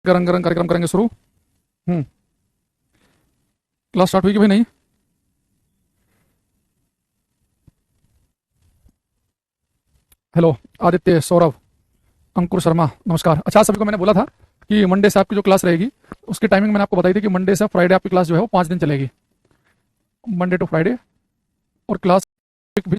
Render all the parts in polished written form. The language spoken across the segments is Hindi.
रंग कार्यक्रम करेंगे शुरू। हम्म। क्लास स्टार्ट हुई कि भाई नहीं? हेलो। आदित्य, सौरभ, अंकुर शर्मा, नमस्कार। अच्छा, सभी को मैंने बोला था कि मंडे से आपकी जो क्लास रहेगी उसकी टाइमिंग मैंने आपको बताई थी कि मंडे से फ्राइडे आपकी क्लास जो है वो 5 दिन चलेगी। Monday to Friday. और क्लास भी।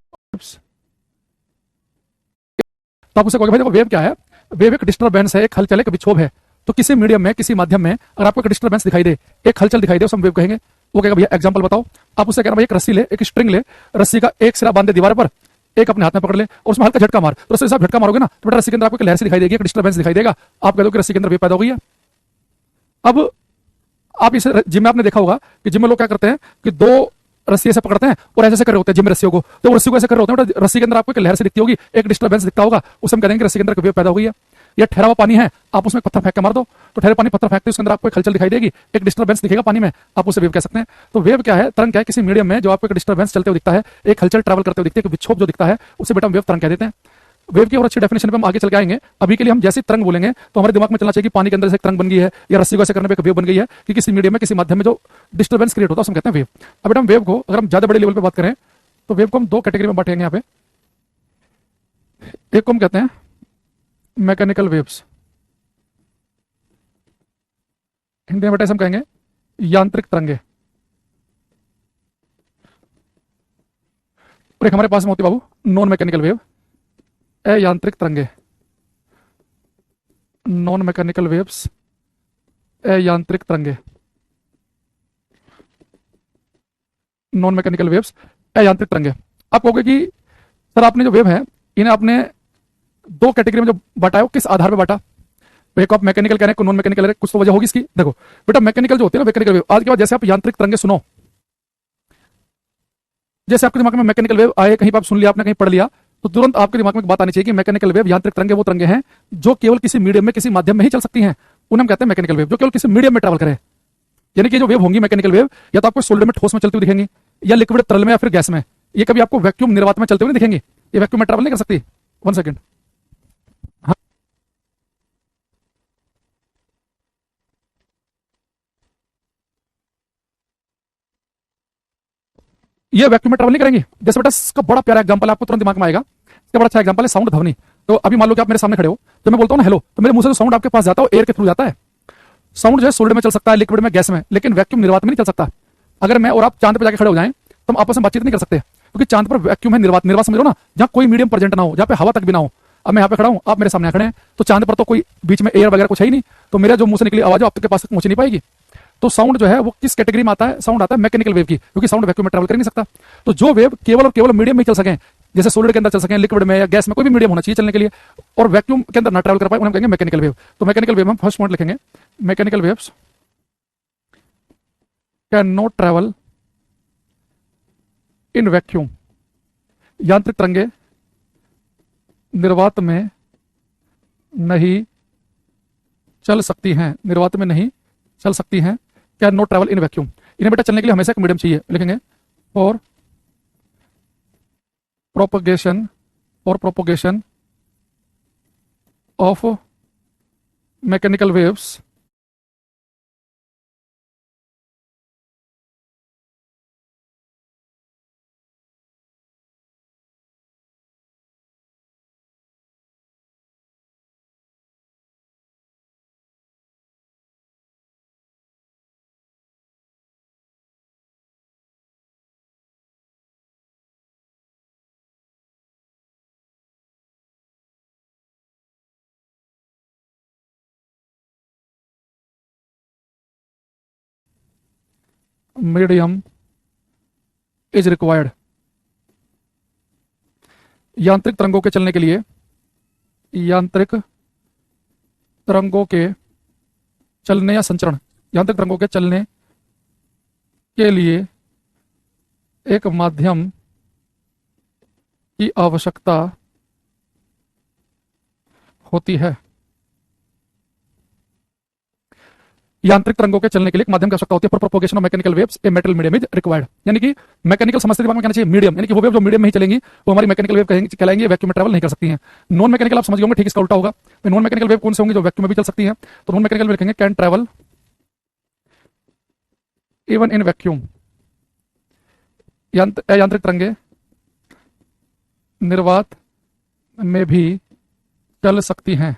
तो आप उसे कहोगे भाई देखो वेव क्या है। वेव एक डिस्टर्बेंस है, एक हलचल है, एक विक्षोभ है। तो किसी मीडियम में, किसी माध्यम में अगर आपको एक डिस्टर्बेंस दिखाई दे, एक हलचल दिखाई दे, उसे हम वेव कहेंगे। वो कहेगा भैया एग्जांपल बताओ। आप उससे कहना भाई एक रस्सी ले, एक स्ट्रिंग ले, रस्सी का एक सिरा बांध दे दीवार पर, एक अपने हाथ में पकड़ ले और उसमें हल्का झटका मार। तो रस्सी से आप झटका मारोगे ना तो बेटा रस्सी के अंदर आपको एक लहर सी दिखाई देगी, एक डिस्टर्बेंस दिखाई देगा। आप कह दो कि रस्सी के अंदर वेव पैदा हो गई है। अब आप इसे जिम में आपने देखा होगा कि जिम में लोग क्या करते हैं कि दो रस्सी ऐसे पकड़ते हैं और ऐसे कर रहे होते हैं जिम में रस्सियों को। तो वो रस्सी को ऐसे कर रहे होते हैं तो रस्सी के अंदर आपको एक लहर से दिखती होगी, एक डिस्टर्बेंस दिखता होगा। उसे हम कह देंगे कि रस्सी के अंदर वेव पैदा हो गई है। या ठहरा हुआ पानी है, आप उसमें पत्थर फेंक के मार दो तो ठहरे पानी पत्थर फेंकते उसके अंदर आपको एक हलचल दिखाई देगी, एक डिस्टर्बेंस दिखेगा पानी में, आप उसे वेव कह सकते हैं। तो वेव क्या है? तरंग क्या है? किसी मीडियम में जो आपको एक डिस्टर्बेंस चलते हुए दिखता है, एक हलचल ट्रैवल करते हुए दिखती है, एक विक्षोभ जो दिखता है, उसे बेटा हम वेव तरंग कह देते हैं। वेव की और अच्छी डेफिनेशन पे हम आगे चल के आएंगे। अभी के लिए हम जैसी तरंग बोलेंगे तो हमारे दिमाग में चलना चाहिए कि पानी के अंदर से एक तरंग बन गई है या रस्सी को ऐसे करने पे एक वेव बन गई है, कि किसी मीडियम में, किसी माध्यम में जो डिस्टर्बेंस क्रिएट होता है उसे हम कहते हैं वेव। अब बेटा हम वेव को अगर हम ज्यादा बड़े लेवल पे बात करें तो वेव को हम दो कैटेगरी में बांटेंगे यहाँ पे। एक को हम कहते हैं मैकेनिकल वेव्स, हिंदी में बेटा इसे हम कहेंगे यांत्रिक तरंगे। और एक हमारे पास में होती है बाबू नॉन मैकेनिकल वेव, अयांत्रिक तरंगे। नॉन मैकेनिकल वेव्स, अयांत्रिक तरंगे। नॉन मैकेनिकल वेव्स, अयांत्रिक तरंगे। आप कहोगे कि सर आपने जो वेव है इन्हें आपने दो कैटेगरी में जो बांटा है वो किस आधार पर बांटा? तो एक आप मैकेनिकल कह रहे हैं, नॉन मैकेनिकल कह रहे हैं, कुछ तो वजह होगी इसकी। देखो बेटा मैकेनिकल जो होती है ना, मैकेनिकल वेव, आज के बाद जैसे आप यांत्रिक तरंगे सुनो, जैसे आपके दिमाग में मैकेनिकल वेव आए, कहीं पर आप सुन लिया, आपने कहीं पढ़ लिया, तो तुरंत आपके दिमाग में एक बात आनी चाहिए कि मैकेनिकल वेव, यांत्रिक तरंगे वो तरंगे हैं जो केवल किसी मीडियम में, किसी माध्यम में ही चल सकती हैं। उन्हें हम कहते हैं मैकेनिकल वेव, जो केवल किसी मीडियम में ट्रैवल करे। यानी कि जो वेव होंगी मैकेनिकल वेव, या तो आपको सोलिड में, ठोस में चलती हुई दिखेंगी, या लिक्विड तरल में, या फिर गैस में। ये कभी आपको वैक्यूम, निर्वात में चलते हुए नहीं दिखेंगे। ये वैक्यूम में ट्रैवल नहीं कर सकती। One second. हाँ, ये वैक्यूम में ट्रैवल नहीं करेंगी। जैसे बेटा इसका बड़ा प्यारा एग्जांपल आपको तुरंत दिमाग में आएगा, इसका बड़ा अच्छा एग्जांपल है साउंड ध्वनि। तो अभी मान लो कि आप मेरे सामने खड़े हो, तो मैं बोलता हूँ ना हेलो, तो मेरे मुंह से जो साउंड आपके पास जाता है वो एयर के थ्रू जाता है। साउंड जो है सोलिड में चल सकता है, लिक्विड में, गैस में, लेकिन वैक्यूम निर्वात में नहीं चल सकता। अगर मैं और आप चांद पर जाकर खड़े हो जाएं तो हम आपस में बातचीत नहीं कर सकते, क्योंकि चांद पर वैक्यूम है, निर्वात। निर्वात समझ लो ना, जहां कोई मीडियम प्रेजेंट ना हो, जहां पे हवा तक भी ना हो। अब मैं यहाँ पे खड़ा हूँ, आप मेरे सामने खड़े हैं, तो चांद पर तो कोई बीच में एयर वगैरह कुछ है ही नहीं। तो मेरा जो मुंह से निकली आवाज है आपके पास तक पहुंच नहीं पाएगी। तो साउंड जो है वो किस कैटेगरी में आता है? साउंड आता है मैकेनिकल वेव की, क्योंकि साउंड वैक्यूम में ट्रैवल कर नहीं सकता। तो जो वेव केवल और केवल मीडियम में चल सकें, जैसे सोलिड के अंदर चल सकें, लिक्विड में या गैस में, कोई भी मीडियम होना चाहिए चलने के लिए, और वैक्यूम के अंदर ना ट्रैवल कर पाए, उन्हें हम कहेंगे मैकेनिकल वेव। तो मैकेनिकल वेव हम फर्स्ट पॉइंट लिखेंगे, mechanical waves can not travel in vacuum. यांत्रिक तरंगे निर्वात में नहीं चल सकती हैं, निर्वात में नहीं चल सकती हैं। Can not travel in vacuum. इन्हें बेटा चलने के लिए हमेशा एक मीडियम चाहिए, लिखेंगे for propagation, for propagation of mechanical waves medium is required. यांत्रिक तरंगों के चलने के लिए, यांत्रिक तरंगों के चलने या संचरण, यांत्रिक तरंगों के चलने के लिए एक माध्यम की आवश्यकता होती है। यांत्रिक तरंगों के चलने के लिए एक माध्यम की आवश्यकता होती है। For propagation of mechanical waves a metal medium is required. यानी कि मैकेनिकल समझते दिमाग में कहना चाहिए मीडियम, यानी कि वो वेव जो मीडियम में ही चलेंगी वो हमारी मैकेनिकल वेव कहलाएंगे, वैक्यूम में ट्रैवल नहीं कर सकती हैं। नॉन मैकेनिकल आप समझ गए होंगे, ठीक इसका उल्टा होगा। नॉन मैकेनिकल वेव कौन से होंगे? जो वैक्यूम में भी चल सकती है। तो नॉन मैकेनिकल वेव लिखेंगे can travel even in vacuum. यांत्रिक तरंगे निर्वात में भी चल सकती हैं।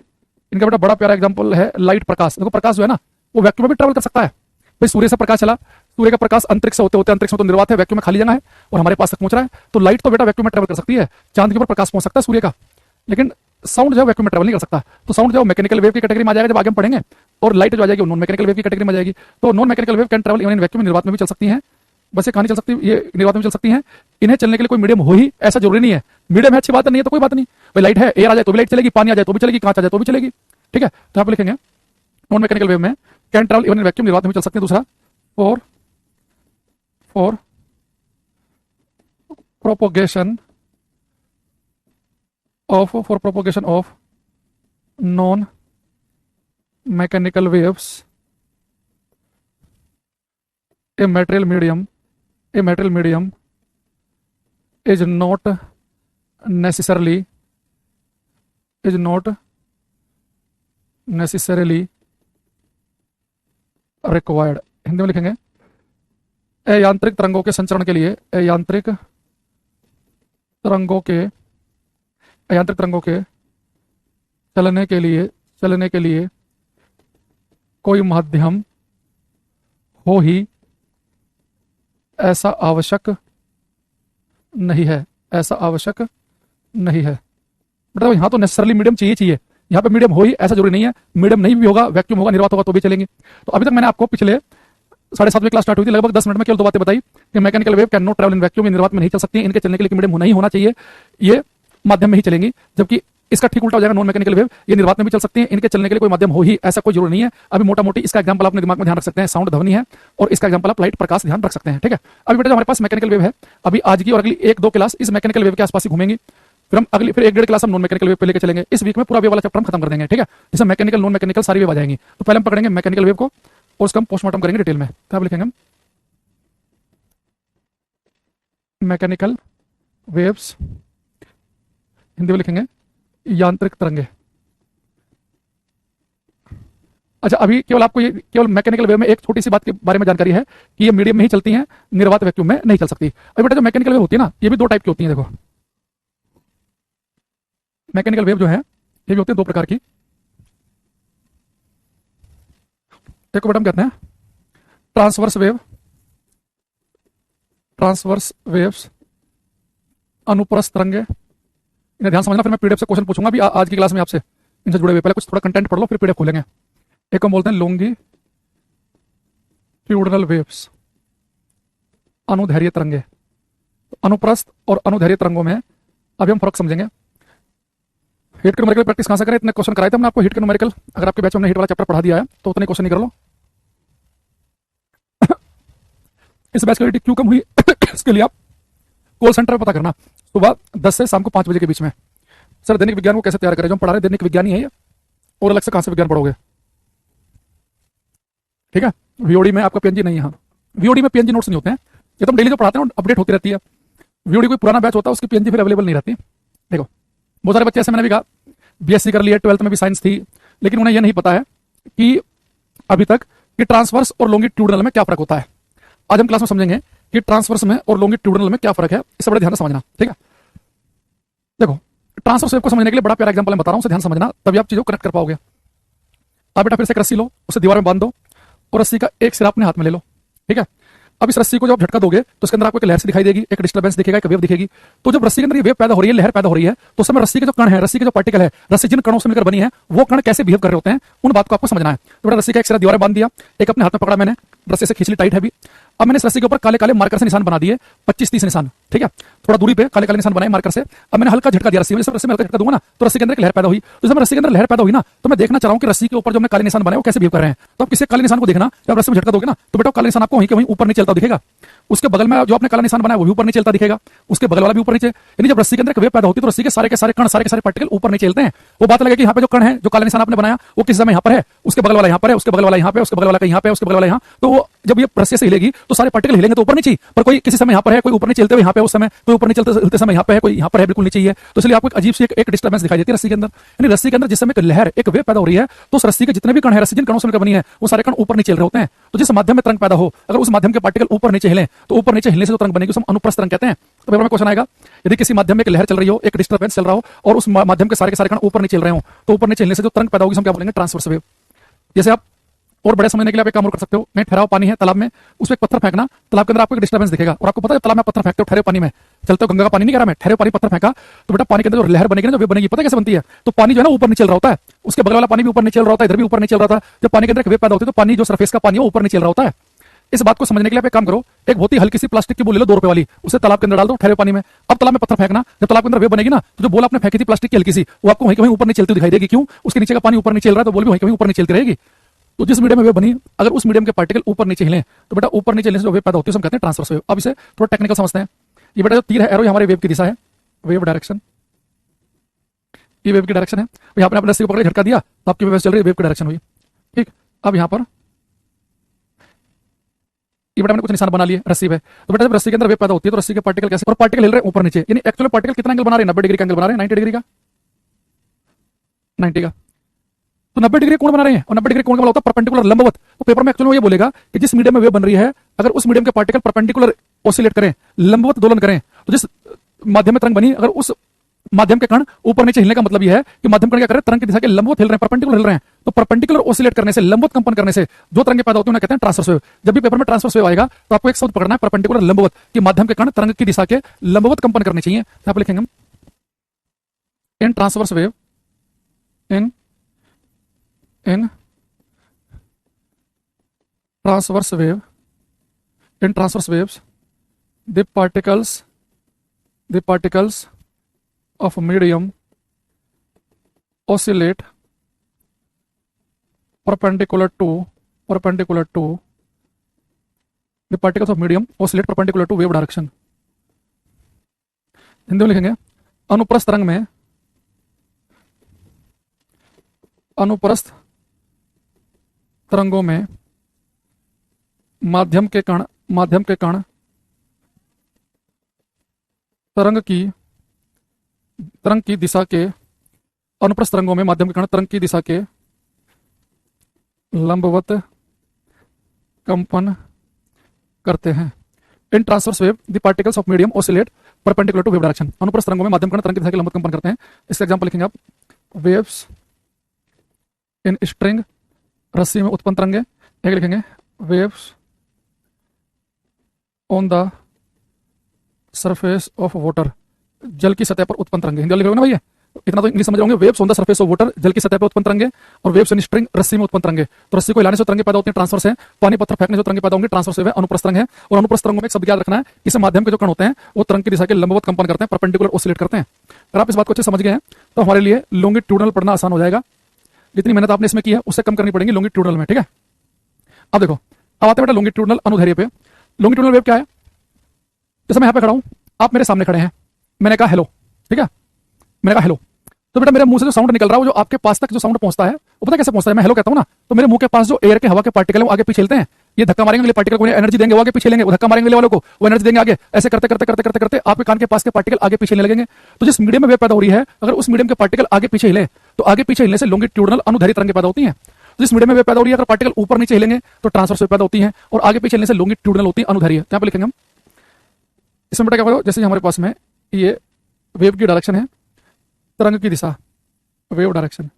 इनका बेटा बड़ा प्यारा एग्जांपल है लाइट, प्रकाश। देखो प्रकाश जो है ना वो वैक्यूम में भी ट्रैवल कर सकता है। भाई सूर्य से प्रकाश चला, सूर्य का प्रकाश अंतरिक्ष से होते होते, अंतरिक्ष में तो निर्वात है, वैक्यूम में खाली जगह है और हमारे पास तक पहुंच रहा है, तो लाइट तो बेटा वैक्यूम में ट्रैवल कर सकती है। चांद के ऊपर प्रकाश पहुंच सकता है सूर्य का, लेकिन साउंड जो है वैक्यूम में ट्रैवल नहीं कर सकता। तो साउंड जो है मैकेनिकल वेव की कैटेगरी में आ जाएगा जब आगे हम पढ़ेंगे, और लाइट जो आ जाएगी नॉन मैकेनिकल वेव की कैटेगरी में आ जाएगी। तो non mechanical wave can travel even in vacuum, निर्वात में भी चल सकती हैं। बस ये कहानी चल सकती है, ये निर्वात में चल सकती हैं। इन्हें चलने के लिए कोई मीडियम हो ही ऐसा जरूरी नहीं है। मीडियम है अच्छी बात नहीं है तो कोई बात नहीं, भाई लाइट है, एयर आ जाए तो भी लाइट चलेगी, पानी आ जाए तो भी चलेगी, कांच आ जाए तो भी चलेगी, ठीक है। तो यहाँ पे लिखेंगे नॉन मैकेनिकल वेव में can travel even in vacuum, निर्वात में भी चल सकते हैं। दूसरा for propagation of non mechanical waves a material medium is not necessarily required। Hindi में लिखेंगे यांत्रिक तरंगों के संचरण के लिए, यांत्रिक तरंगों के चलने के लिए कोई माध्यम हो ही ऐसा आवश्यक नहीं है, मतलब यहाँ तो नेसेसरली मीडियम चाहिए। यहाँ पे मीडियम हो ही ऐसा जरूरी नहीं है, मीडियम नहीं भी होगा, वैक्यूम होगा, निर्वात होगा तो भी चलेंगे। तो अभी तक मैंने आपको पिछले 7:30 क्लास स्टार्ट हुई थी, लगभग 10 मिनट में केवल 2 बातें बताई कि mechanical wave can not travel in vacuum, निर्वात में नहीं चल सकती, इनके चलने के लिए मीडियम होना ही होना चाहिए, ये माध्यम में ही चलेंगी। जबकि इसका ठीक उल्टा हो जाएगा, नॉन मैकेनिकल वेव ये निर्वात में भी चल सकती हैं, इनके चलने के लिए कोई माध्यम हो ही ऐसा कोई जरूरी नहीं है। अभी मोटा मोटी इसका एग्जांपल अपने दिमाग में ध्यान रख सकते हैं, साउंड ध्वनि है, और इसका एग्जांपल आप लाइट प्रकाश ध्यान रख सकते हैं, ठीक है। अभी बेटा हमारे पास मैकेनिकल वेव है, अभी आज की और अगली 1-2 क्लास इस मैकेनिकल वेव के आसपास ही घूमेंगी, फिर 1-1.5 क्लास हम नॉन मैकेनिकल वेव पे लेके चलेंगे। इस वीक में पूरा वेव वाला चैप्टर हम खत्म कर देंगे, ठीक है। जैसे मैकेनिकल नॉन मैकेनिकल सारी वेव आ जाएंगी। तो पहले हम पकड़ेंगे मैकेनिकल वेव को और उसका हम पोस्टमार्टम करेंगे डिटेल में। क्या लिखेंगे हम? मैकेनिकल वेव्स, हिंदी में लिखेंगे यांत्रिक तरंगे। अच्छा, अभी केवल मैकेनिकल वेव में एक छोटी सी बात के बारे में जानकारी है कि ये मीडियम में ही चलती हैं, निर्वात वैक्यूम में नहीं चल सकती। अभी बेटा जो मैकेनिकल वेव होती है ना, ये भी 2 टाइप की होती हैं। देखो मैकेनिकल वेव जो है ये भी होती है 2 प्रकार की। एक को बेटा हम कहते हैं ट्रांसवर्स वेव्स, अनुप्रस्थ तरंगे। इन्हें ध्यान समझना, फिर मैं पीडीएफ से क्वेश्चन पूछूंगा भी आज की क्लास में आपसे, इनसे जुड़े हुए। पहले कुछ थोड़ा कंटेंट पढ़ लो फिर पीडीएफ खोलेंगे। एक को बोलते हैं लॉन्गिट्यूडनल वेव्स, अनुदैर्घ्य तरंगे। अनुप्रस्थ और अनुदैर्घ्य तरंगों में अभी हम फर्क समझेंगे। हीट के न्यूमेरिकल प्रैक्टिस कहां से करें? इतने क्वेश्चन कराए थे हमने आपको हीट के न्यूमेरिकल। अगर आपके बैच में हमने हीट वाला चैप्टर पढ़ा दिया है तो उतने क्वेश्चन नहीं कर लो। इस बैच की क्यों कम हुई इसके लिए आप कॉल सेंटर पर पता करना, सुबह 10 से शाम को 5 बजे के बीच में। सर दैनिक विज्ञान को कैसे तैयार करें? जो हम पढ़ा रहे दैनिक विज्ञान ही है ये, और अलग से कहां से विज्ञान पढ़ोगे? ठीक है, वीओडी में आपका पीएनजी नहीं है। वीओडी में पीएनजी नोट्स नहीं होते हैं, ये तो हम डेली जो पढ़ाते हैं अपडेट होती रहती है। वीओडी कोई पुराना बैच होता है उसकी पीएनजी फिर अवेलेबल नहीं रहती। देखो बहुत सारे बच्चे ऐसे, मैंने भी कहा बीएससी कर लिया, 12th में भी साइंस थी, लेकिन उन्हें यह नहीं पता है कि अभी तक कि ट्रांसवर्स और लॉन्गिट्यूडनल में क्या फर्क होता है। आज हम क्लास में समझेंगे कि ट्रांसवर्स में और लॉन्गिट्यूडनल में क्या फर्क है, इसे बड़े ध्यान से समझना, ठीक है। देखो ट्रांसवर्स वेव को समझने के लिए बड़ा प्यारा एग्जांपल मैं बता रहा हूं, उसे ध्यान समझना, तभी आप चीजों को कनेक्ट कर पाओगे। आप बेटा फिर से एक रस्सी लो, उसे दीवार में बांध दो और रस्सी का एक सिरा अपने हाथ में ले लो, ठीक है। अब इस रस्सी को जब झटका दोगे तो उसके अंदर आपको एक लहर सी दिखाई देगी, एक डिस्टर्बेंस दिखेगा, एक वेव दिखेगी। तो जब रस्सी के अंदर ये वेव पैदा हो रही है, लहर पैदा हो रही है, तो उस समय रस्सी के जो कण है, रस्सी के जो पार्टिकल है, रस्सी जिन कणों से मिलकर बनी है, वो कण कैसे बिहेव कर रहे होते हैं, उन बात को आपको समझना है। तो बेटा रस्सी का एक सिरा दीवार में बांध दिया, एक अपने हाथ में पकड़ा मैंने, रस्सी से खींच ली टाइट है भी। अब मैंने इस रस्सी के ऊपर काले काले मार्कर से निशान बना दिए, 25-30 निशान, ठीक है। थोड़ा दूरी पे काले काले निशान बनाए मार्कर से। अब मैंने हल्का झटका दिया रस्सी में, जैसे रस्सी में हल्का झटका दूंगा ना तो रस्सी के अंदर एक लहर पैदा हुई। तो जब रस्सी के अंदर लहर पैदा हुई ना तो मैं देखना चाह रहा हूं कि रस्सी के ऊपर जो हमने काले निशान बनाए वो कैसे बिहेव कर रहे हैं। तो आप किसी काले निशान को देखना, जब रस्सी में झटका दोगे ना तो बेटा काले निशान आपको वहीं के वहीं ऊपर नीचे चलता दिखेगा। उसके बगल में जो आपने काला निशान बनाया वो भी ऊपर नीचे चलता दिखेगा, उसके बगल वाला भी ऊपर नीचे। यानी जब रस्सी के अंदर वेव पैदा होती है तो रस्सी के सारे कण, सारे के सारे पार्टिकल ऊपर नीचे चलते हैं। वो बात लगे कि यहाँ पे जो कण है, जो काला निशान आपने बनाया वो किस समय यहाँ पर है, उसके बगल वाला यहाँ पर है, उसके बगल वाला यहाँ पे, उसके बगल वाला यहाँ पे, उसके बगल वाला यहाँ। तो वो जब ये रस्सी से हिलेगी तो सारे पार्टिकल हिलेंगे तो ऊपर नीचे, पर कोई किसी समय यहाँ पर है, कोई ऊपर नीचे चलते हुए यहाँ पे उस समय, कोई ऊपर नीचे चलते समय यहाँ पे है, कोई यहाँ पर है बिल्कुल नीचे ही है। तो इसलिए आपको एक अजीब सी एक डिस्टर्बेंस दिखाई देती है रस्सी के अंदर। यानी रस्सी के अंदर जिस समय एक लहर, एक वेव पैदा हो रही है तो उस रस्सी के जितने भी कण है, रस्सी जिन कणों से मिलकर बनी है वो सारे कण ऊपर नीचे चल रहे होते हैं। तो जिस माध्यम में तरंग पैदा हो, अगर उस माध्यम के पार्टिकल ऊपर नीचे हिले तो ऊपर नीचे हिलने से जो तरंग बनेगी उसे हम अनुप्रस्थ तरंग कहते हैं। तो पेपर में क्वेश्चन आएगा, यदि किसी माध्यम में एक लहर चल रही हो, एक डिस्टर्बेंस चल रहा हो और उस माध्यम के सारे कण ऊपर नीचे चल रहे हो तो ऊपर नीचे हिलने से जो तरंग पैदा होगी हम क्या बोलेंगे, ट्रांसवर्स वेव। जैसे आप और बड़े समझने के लिए आप एक काम और कर सकते हो, कहीं ठहरा हुआ पानी है तालाब में, उसमें एक पत्थर फेंकना, तालाब के अंदर आपको एक डिस्टर्बेंस दिखेगा और आपको पता है तालाब में पत्थर फेंकते हो ठहरे पानी में, चलते हो गंगा का पानी नहीं कह रहा मैं, ठहरे पानी पत्थर फेंका तो बेटा पानी के अंदर जो लहर बनेगी ना, जो वेव बनेगी, पता है कैसे बनती है? तो पानी जो है ना ऊपर नीचे चल रहा होता है, उसके बगल वाला पानी भी ऊपर नीचे चल रहा होता है, इधर भी ऊपर नीचे चल रहा था। जब पानी के अंदर एक वेव पैदा होती है तो पानी जो सरफेस का पानी है ऊपर नीचे चल रहा होता है। इस बात को समझने के लिए आप एक काम करो, एक बहुत ही हल्की सी प्लास्टिक की बोल ले लो 2 रुपए वाली, उसे तालाब के अंदर डाल दो ठहरे पानी में। अब तालाब में पत्थर फेंकना, जब तालाब के अंदर वेव बनेगी ना तो जो बोल आपने फेंकी थी प्लास्टिक की हल्की सी, वो आपको वहीं ऊपर नीचे चलती दिखाई देगी। क्यों? उसके नीचे का पानी ऊपर नीचे चल रहा है तो बोल भी वहीं ऊपर नीचे चलती रहेगी। तो जिस मीडियम में वेव बनी, अगर उस मीडियम के पार्टिकल ऊपर नीचे हिले तो बेटा ऊपर नीचे हिलने से जो वेव पैदा होती है हम कहते हैं ट्रांसवर्स वेव। अब इसे थोड़ा टेक्निकल समझते हैं। ये बेटा जो तीर है, एरो, हमारे वेव की दिशा है, वेव डायरेक्शन, ये वेव की डायरेक्शन है। यहाँ पर आपने रस्सी को पकड़ झटका दिया तो आपकी वेव चल रही है, वेव की डायरेक्शन हुई। ठीक, अब यहाँ पर ये बेटा मैंने कुछ निशान बना लिए रस्सी पे। तो बेटा जब रस्सी के अंदर वेव पैदा होती है तो रस्सी के पार्टिकल कैसे, और पार्टिकल हिल रहे हैं ऊपर नीचे, यानी एक्चुअली पार्टिकल कितना एंगल बना रहे हैं, 90 डिग्री का एंगल बना रहे हैं, 90 डिग्री का, 90 का। तो 90 डिग्री कोण बना रहे हैं और 90 डिग्री कोण का मतलब होता है परपेंडिकुलर, लंबवत। तो पेपर में एक्चुअली वो ये बोलेगा कि जिस मीडियम में वेव बन रही है अगर उस मीडियम के पार्टिकल परपेंडिकुलर ऑसिलेट करें, लंबवत दोलन करें, तो जिस माध्यम में तरंग बनी अगर उस माध्यम के कण ऊपर नीचे हिलने का मतलब यह है कि माध्यम कण क्या कर रहे हैं, तरंग की दिशा के लंबवत हिल रहे हैं, परपेंडिकुलर हिल रहे हैं। तो परपेंडिकुलर ऑसिलेट करने से, लंबवत कंपन करने से जो तरंगें पैदा होती हैं उन्हें कहते हैं ट्रांसवर्स वेव। जब भी पेपर में ट्रांसवर्स वेव आएगा तो आपको एक शब्द पकड़ना है, परपेंडिकुलर, लंबवत, कि माध्यम के कण तरंग की दिशा के लंबवत कंपन करने चाहिए। यहाँ पर लिखेंगे हम इन ट्रांसवर्स वेव, इन transverse wave, in transverse waves the particles of medium oscillate perpendicular to the particles of medium oscillate perpendicular to wave direction। Hindi में लिखेंगे अनुप्रस्थ तरंग में, अनुप्रस्थ तरंगों में माध्यम के कण तरंग की दिशा के, अनुप्रस्थ तरंगों में माध्यम के कण तरंग की दिशा के लंबवत कंपन करते हैं। In transverse wave the particles of medium oscillate perpendicular to wave direction. अनुप्रस्थ तरंगों में माध्यम कण तरंग की दिशा के लंबवत कंपन करते हैं। इसका एग्जांपल लिखेंगे आप, वेव्स इन स्ट्रिंग, रस्सी में उत्पन्न तरंगे। एक लिखेंगे waves on the surface of water, जल की सतह पर उत्पन्न तरंगे। हिंदी लिखोगे ना भैया, इतना तो इंग्लिश समझ रहोगे। Waves on the surface of water, जल की सतह पर उत्पन्न तरंगे, और वेव्स इन स्ट्रिंग, रस्सी में उत्पन्न तरंगे। तो रस्सी को हिलाने से तरंगे पैदा होती हैं, ट्रांसवर्स है। पानी पत्थर फेंकने से तरंगे पैदा होंगी, ट्रांसवर्स है, अनुप्रस्थ तरंग है। और अनुप्रस्थ तरंगों में एक शब्द याद रखना है, इस माध्यम के जो कण होते हैं वो तरंग की दिशा के लंबवत कंपन करते हैं, परपेंडिकुलर ऑसिलेट करते हैं। अगर आप इस बात को अच्छे समझ गए हैं तो हमारे लिए लॉन्गिट्यूडनल पढ़ना आसान हो जाएगा। जितनी मेहनत आपने इसमें की है उससे कम करनी पड़ेगी लॉन्गिट्यूडनल में। ठीक है, अब देखो, अब आते हैं बेटा लॉन्गिट्यूडनल अनुदैर्ध्य पे। लॉन्गिट्यूडनल वेव क्या है? जैसे मैं यहाँ पे खड़ा हूं, आप मेरे सामने खड़े हैं, मैंने कहा हेलो, ठीक है, मैंने कहा हेलो, तो बेटा मेरे मुंह से जो साउंड निकल रहा है वो जो आपके पास तक जो साउंड पहुंचता है वो पता कैसे पहुंचता है? मैं हेलो कहता हूं ना तो मेरे मुंह के पास जो एयर के, हवा के पार्टिकल है वो आगे पीछे हिलते हैं। ये धक्का मारेंगे अगले पार्टिकल को एनर्जी देंगे, वो आगे पीछे लेंगे, वो धक्का मारेंगे वालों को, वो एनर्जी देंगे आगे। ऐसे करते करते करते करते करते आपके कान के पास के पार्टिकल आगे पीछे हिलने लगेंगे। तो जिस मीडियम में वेव पैदा हो रही है अगर उस मीडियम के पार्टिकल आगे पीछे हिले तो आगे पीछे हिलने से लॉन्गिट्यूडनल अनुदैर्ध्य तरंगें पैदा होती हैं। जिस मीडियम में वेव पैदा हो रही है अगर पार्टिकल ऊपर नीचे हिलेंगे तो ट्रांसवर्स वेव पैदा होती है, और आगे पीछे हिलने से लॉन्गिट्यूडनल होती है, अनुदैर्ध्य। यहाँ पे लिखेंगे हम, इसमें बेटा क्या होगा, जैसे हमारे पास में ये वेव की डायरेक्शन है, तरंग की दिशा, वेव डायरेक्शन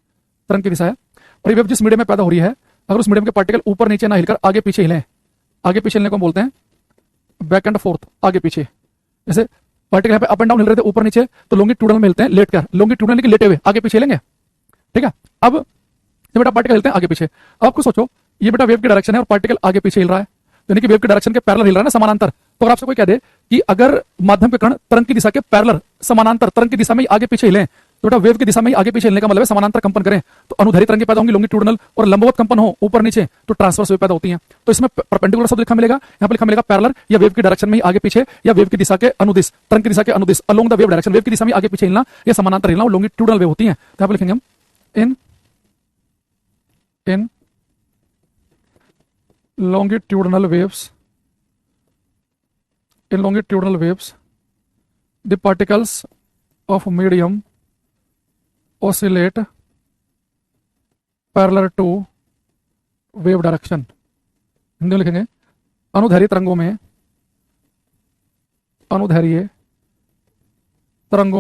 तरंग की दिशा है, और ये वेव जिस मीडियम में पैदा हो रही है अगर उस मीडियम के पार्टिकल ऊपर नीचे ना हिलकर आगे पीछे हिले, आगे पीछे हिलने को हम बोलते हैं बैक एंड फोर्थ, आगे पीछे। जैसे पार्टिकल यहाँ पे अप एंड डाउन हिल रहे थे ऊपर नीचे तो लॉन्गिट्यूडनल में हिलते हैं लेट कर, लॉन्गिट्यूडनल की लेटे हुए आगे पीछे हिलेंगे। ठीक है, अब ये बेटा पार्टिकल हिलते हैं आगे पीछे। अब आपको सोचो ये बेटा वेव की डायरेक्शन है और पार्टिकल आगे पीछे हिल रहा है, यानी कि वेव की डायरेक्शन के पैरेलल हिल रहा है ना, समानांतर। तो अगर आपसे कोई कह दे कि अगर माध्यम के कण तरंग की दिशा के पैरेलल समानांतर तरंग की दिशा में ही आगे पीछे हिलें, तो बेटा वेव की दिशा में ही आगे पीछे हिलने का मतलब है समानांतर कंपन करें, तो अनुदैर्ध्य तरंगें पैदा होंगी लॉन्गिट्यूडिनल, और लंबवत कंपन हो ऊपर नीचे तो ट्रांसवर्स वेव पैदा होती हैं। तो इसमें परपेंडिकुलर शब्द लिखा मिलेगा, यहाँ पर लिखा मिलेगा पैरेलल, या वेव की डायरेक्शन में ही आगे पीछे, या वेव की दिशा के अनुदिश, तरंग की दिशा के अनुदिश, along the wave direction, wave की दिशा में आगे पीछे हिलना या समानांतर हिलना, लॉन्गिट्यूडिनल वेव होती है। तो यहाँ पर लिखेंगे हम इन longitudinal waves, in longitudinal waves the particles of medium oscillate parallel to wave direction। Hindi में लिखेंगे अनुदैर्ध्य तरंगों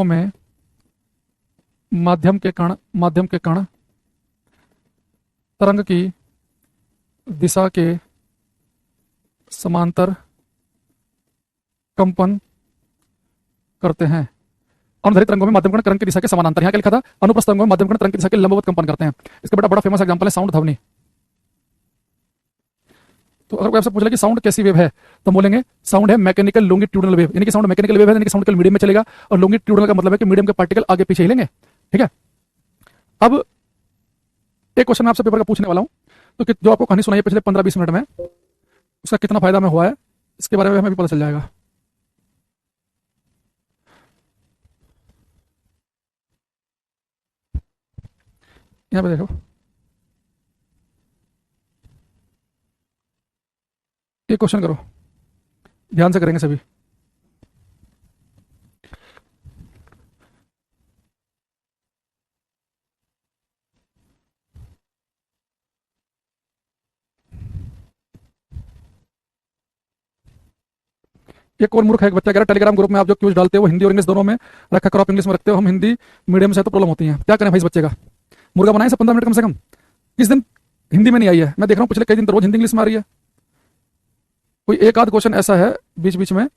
में माध्यम के कण तरंग की दिशा के समांतर कंपन करते हैं। अनुदैर्ध्य तरंगों में माध्यम कण तरंग की दिशा के समानांतर, यहां क्या लिखा था, अनुप्रस्थ तरंगों में माध्यम कण तरंग की दिशा के लंबवत कंपन करते हैं। इसका बड़ा फेमस एग्जांपल है साउंड ध्वनि। तो अगर कोई आपसे पूछ ले कि साउंड कैसी वेव है, तो बोलेंगे साउंड है मैकेनिकल लॉन्गिट्यूडिनल वेव, यानी कि साउंड मैकेनिकल वेव है, यानी कि साउंड केवल मीडियम में चलेगा, और लॉन्गिट्यूडिनल का मतलब है कि मीडियम के पार्टिकल आगे पीछे हिलेंगे। ठीक है, अब एक क्वेश्चन मैं आपसे पेपर का पूछने वाला हूं, तो जो आपको कहानी सुनाई है पिछले 15-20 मिनट में, उसका कितना फायदा में हुआ है इसके बारे में हमें भी पता चल जाएगा। यहां पे देखो, एक क्वेश्चन करो, ध्यान से करेंगे सभी। एक और मूर्ख है, एक बच्चा कह रहा है टेलीग्राम ग्रुप में आप जो क्यूज डालते हो वो हिंदी और इंग्लिश दोनों में रखा करो, आप इंग्लिश में रखते हो, हम हिंदी मीडियम से है तो प्रॉब्लम होती है। क्या करें भाई इस बच्चे का, मुर्गा बनाए से 15 मिनट कम से कम। किस दिन हिंदी में नहीं आई है, मैं देख रहा हूँ पिछले कई दिन तो रोज हिंदी इंग्लिश में आ रही है। कोई एक आध क्वेश्चन ऐसा है बीच बीच में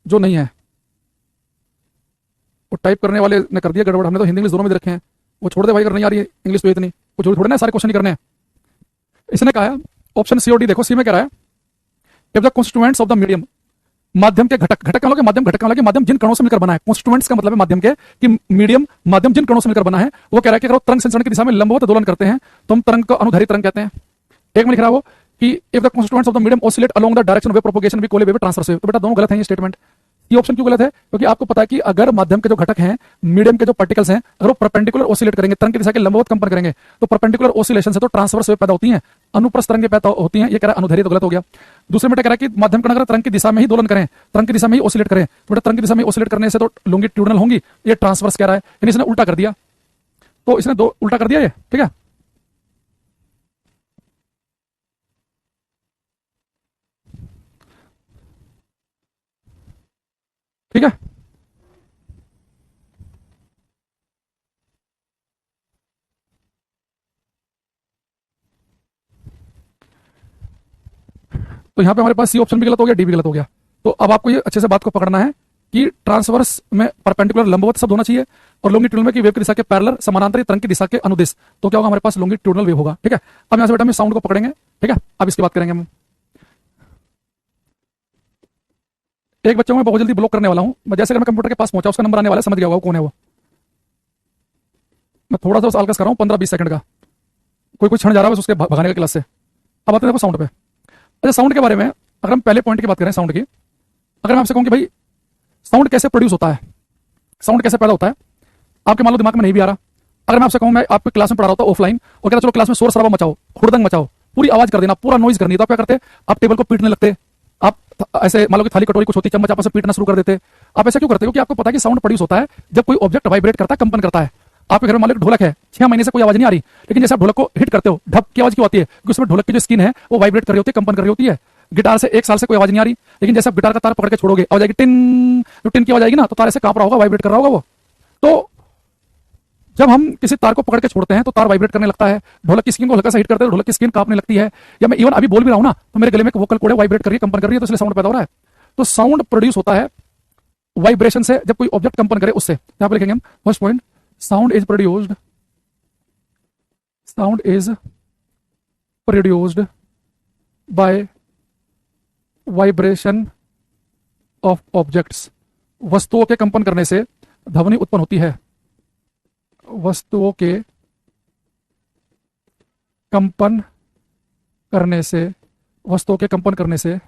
जो नहीं है, वो टाइप करने वाले ने कर दिया गड़बड़, हमने तो हिंदी इंग्लिश दोनों में दे रखे हैं। वो छोड़ दे भाई, अगर नहीं आ रही है इंग्लिश तो इतनी, वो जरूरी थोड़े ना सारे क्वेश्चन ही करने हैं। इसने कहा है ऑप्शन सी और डी, देखो सी में कह रहा है if the constituents of the medium, माध्यम के घटक, घटक का मतलब माध्यम, घटक का मतलब माध्यम जिन कणों से मिलकर बना है, कॉन्स्टिट्यूएंट्स का मतलब है माध्यम के कि मीडियम माध्यम जिन कणों से मिलकर बना है, वो कह रहा है कि अगर तरंग संचरण की दिशा में लंबवत दोलन करते हैं तो हम तरंग को अनुदैर्ध्य तरंग कहते हैं। एक में लिख रहा है वो कि if the constituents of the medium oscillate along the direction of wave propagation we call a wave transverse wave. तो बेटा दोनों गलत है ये स्टेटमेंट। ये ऑप्शन क्यों गलत है, क्योंकि आपको पता है कि अगर माध्यम के जो घटक हैं, मीडियम के जो पार्टिकल्स हैं, अगर वो परपेंडिकुलर ऑसिलेट करेंगे, तरंग की दिशा के लंबवत कंपन करेंगे, तो परपेंडिकुलर ऑसिलेशन से तो ट्रांसवर्स वेव पैदा होती हैं, अनुप्रस्थ तरंगें पैदा होती हैं। ये कह रहा है अनुदैर्ध्य, तो गलत हो गया। दूसरे में कह रहा है कि माध्यम कण अगर तरंग की दिशा में ही दोलन करें, तरंग की दिशा में ही ऑसिलेट करें, तो बेटा तरंग की दिशा में ऑसिलेट करने से तो लॉन्गिट्यूडिनल होंगी, ये ट्रांसवर्स कह रहा है, यानी इसने उल्टा कर दिया। तो इसने दो उल्टा कर दिया ये, ठीक है। ठीक है, तो यहां पे हमारे पास सी ऑप्शन भी गलत हो गया, डी भी गलत हो गया। तो अब आपको ये अच्छे से बात को पकड़ना है कि ट्रांसवर्स में परपेंडिकुलर लंबवत शब्द होना चाहिए, और लॉन्गिट्यूडिनल में कि वेव की दिशा के पैरेलल समानांतर तरंग की दिशा के अनुदिश, तो क्या होगा हमारे पास लॉन्गिट्यूडिनल वेव होगा। ठीक है, अब यहां से बेटा हम साउंड को पकड़ेंगे। ठीक है, अब इसकी बात करेंगे हम। एक बच्चे को मैं बहुत जल्दी ब्लॉक करने वाला हूं, मैं जैसे मैं कंप्यूटर के पास पहुंचा उसका नंबर आने वाला है, समझ गया होगा कौन है वो। मैं थोड़ा सा आलकस कर रहा हूं 15-20 सेकंड का, कोई क्षण जा रहा है बस उसके भगाने का क्लास से। अब आते हैं साउंड पे। अच्छा, साउंड के बारे में अगर हम पहले पॉइंट की बात करें साउंड की, अगर मैं आपसे कहूं कि भाई साउंड कैसे प्रोड्यूस होता है, साउंड कैसे पैदा होता है, आपके मान लो दिमाग में नहीं भी आ रहा। अगर मैं आपसे कहूं मैं आपको क्लास में पढ़ा रहा होता ऑफलाइन और कहता चलो क्लास में शोर शराबा मचाओ, हुड़दंग मचाओ, पूरी आवाज कर देना, पूरा नॉइज करनी, तो आप क्या करते, आप टेबल को पीटने लगते, आप ऐसे मान लो कि थाली कटोरी कुछ होती चम्मच आपस में पीटना शुरू कर देते। आप ऐसा क्यों करते हो, क्योंकि आपको पता है कि साउंड प्रोड्यूस होता है जब कोई ऑब्जेक्ट वाइब्रेट करता है, कंपन करता है। आपके घर में मान लो ढोलक है, 6 महीने से कोई आवाज नहीं आ रही, लेकिन जैसे आप ढोलक को हिट करते हो, ढप की आवाज क्यों आती है, क्योंकि उसमें ढोलक की जो स्किन है वो वाइब्रेट कर रही होती है, कंपन कर रही होती है। गिटार से 1 साल से कोई आवाज नहीं आ रही, लेकिन जैसे आप गिटार का तार पकड़ के छोड़ोगे आवाज आएगी, टिन, जो टिन की आवाज आएगी ना, तो तार ऐसे कांप रहा होगा, वाइब्रेट कर रहा होगा वो। तो जब हम किसी तार को पकड़ के छोड़ते हैं तो तार वाइब्रेट करने लगता है, ढोलक की स्किन को हल्का सा हिट करते हैं तो ढोलक की स्किन कांपने लगती है, या मैं इवन अभी बोल भी रहा हूं ना तो मेरे गले में वोकल कॉर्ड वाइब्रेट कर रही है, कंपन कर रही है, तो इसलिए साउंड पैदा हो रहा है। तो साउंड प्रोड्यूस होता है वाइब्रेशन से, जब कोई ऑब्जेक्ट कंपन करे उससे। यहां पर लिखेंगे हम first point, sound is produced by vibration of objects, वस्तुओं के कंपन करने से ध्वनि उत्पन्न होती है। वस्तुओं के कंपन करने से, वस्तुओं के कंपन करने से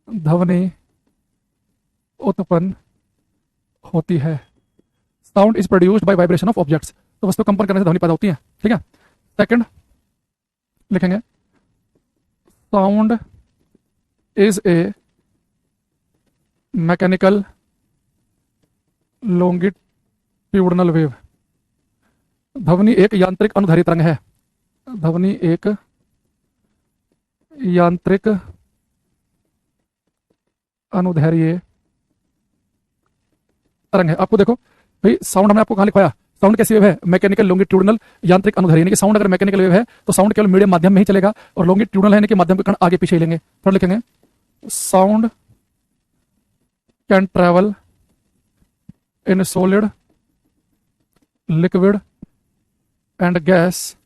ध्वनि उत्पन्न होती है। Sound is produced by vibration of objects, तो वस्तु कंपन करने से ध्वनि पैदा होती है। ठीक है, सेकंड लिखेंगे, sound is a mechanical longitudinal wave, ध्वनि एक यांत्रिक अनुदैर्घ्य तरंग है। ध्वनि एक यांत्रिक अनुदैर्घ्य तरंग है। आपको देखो भाई, साउंड हमने आपको कहां लिखवाया, साउंड कैसी वेव है, मैकेनिकल लॉन्गिट्यूडनल यांत्रिक अनुदैर्घ्य, यानी कि साउंड अगर मैकेनिकल वेव है तो साउंड केवल मीडियम माध्यम में ही चलेगा, और लॉन्गिट्यूडनल है यानी कि माध्यम के कण आगे पीछे ही लेंगे। थोड़ा लिखेंगे, sound can travel in solid, liquid and gas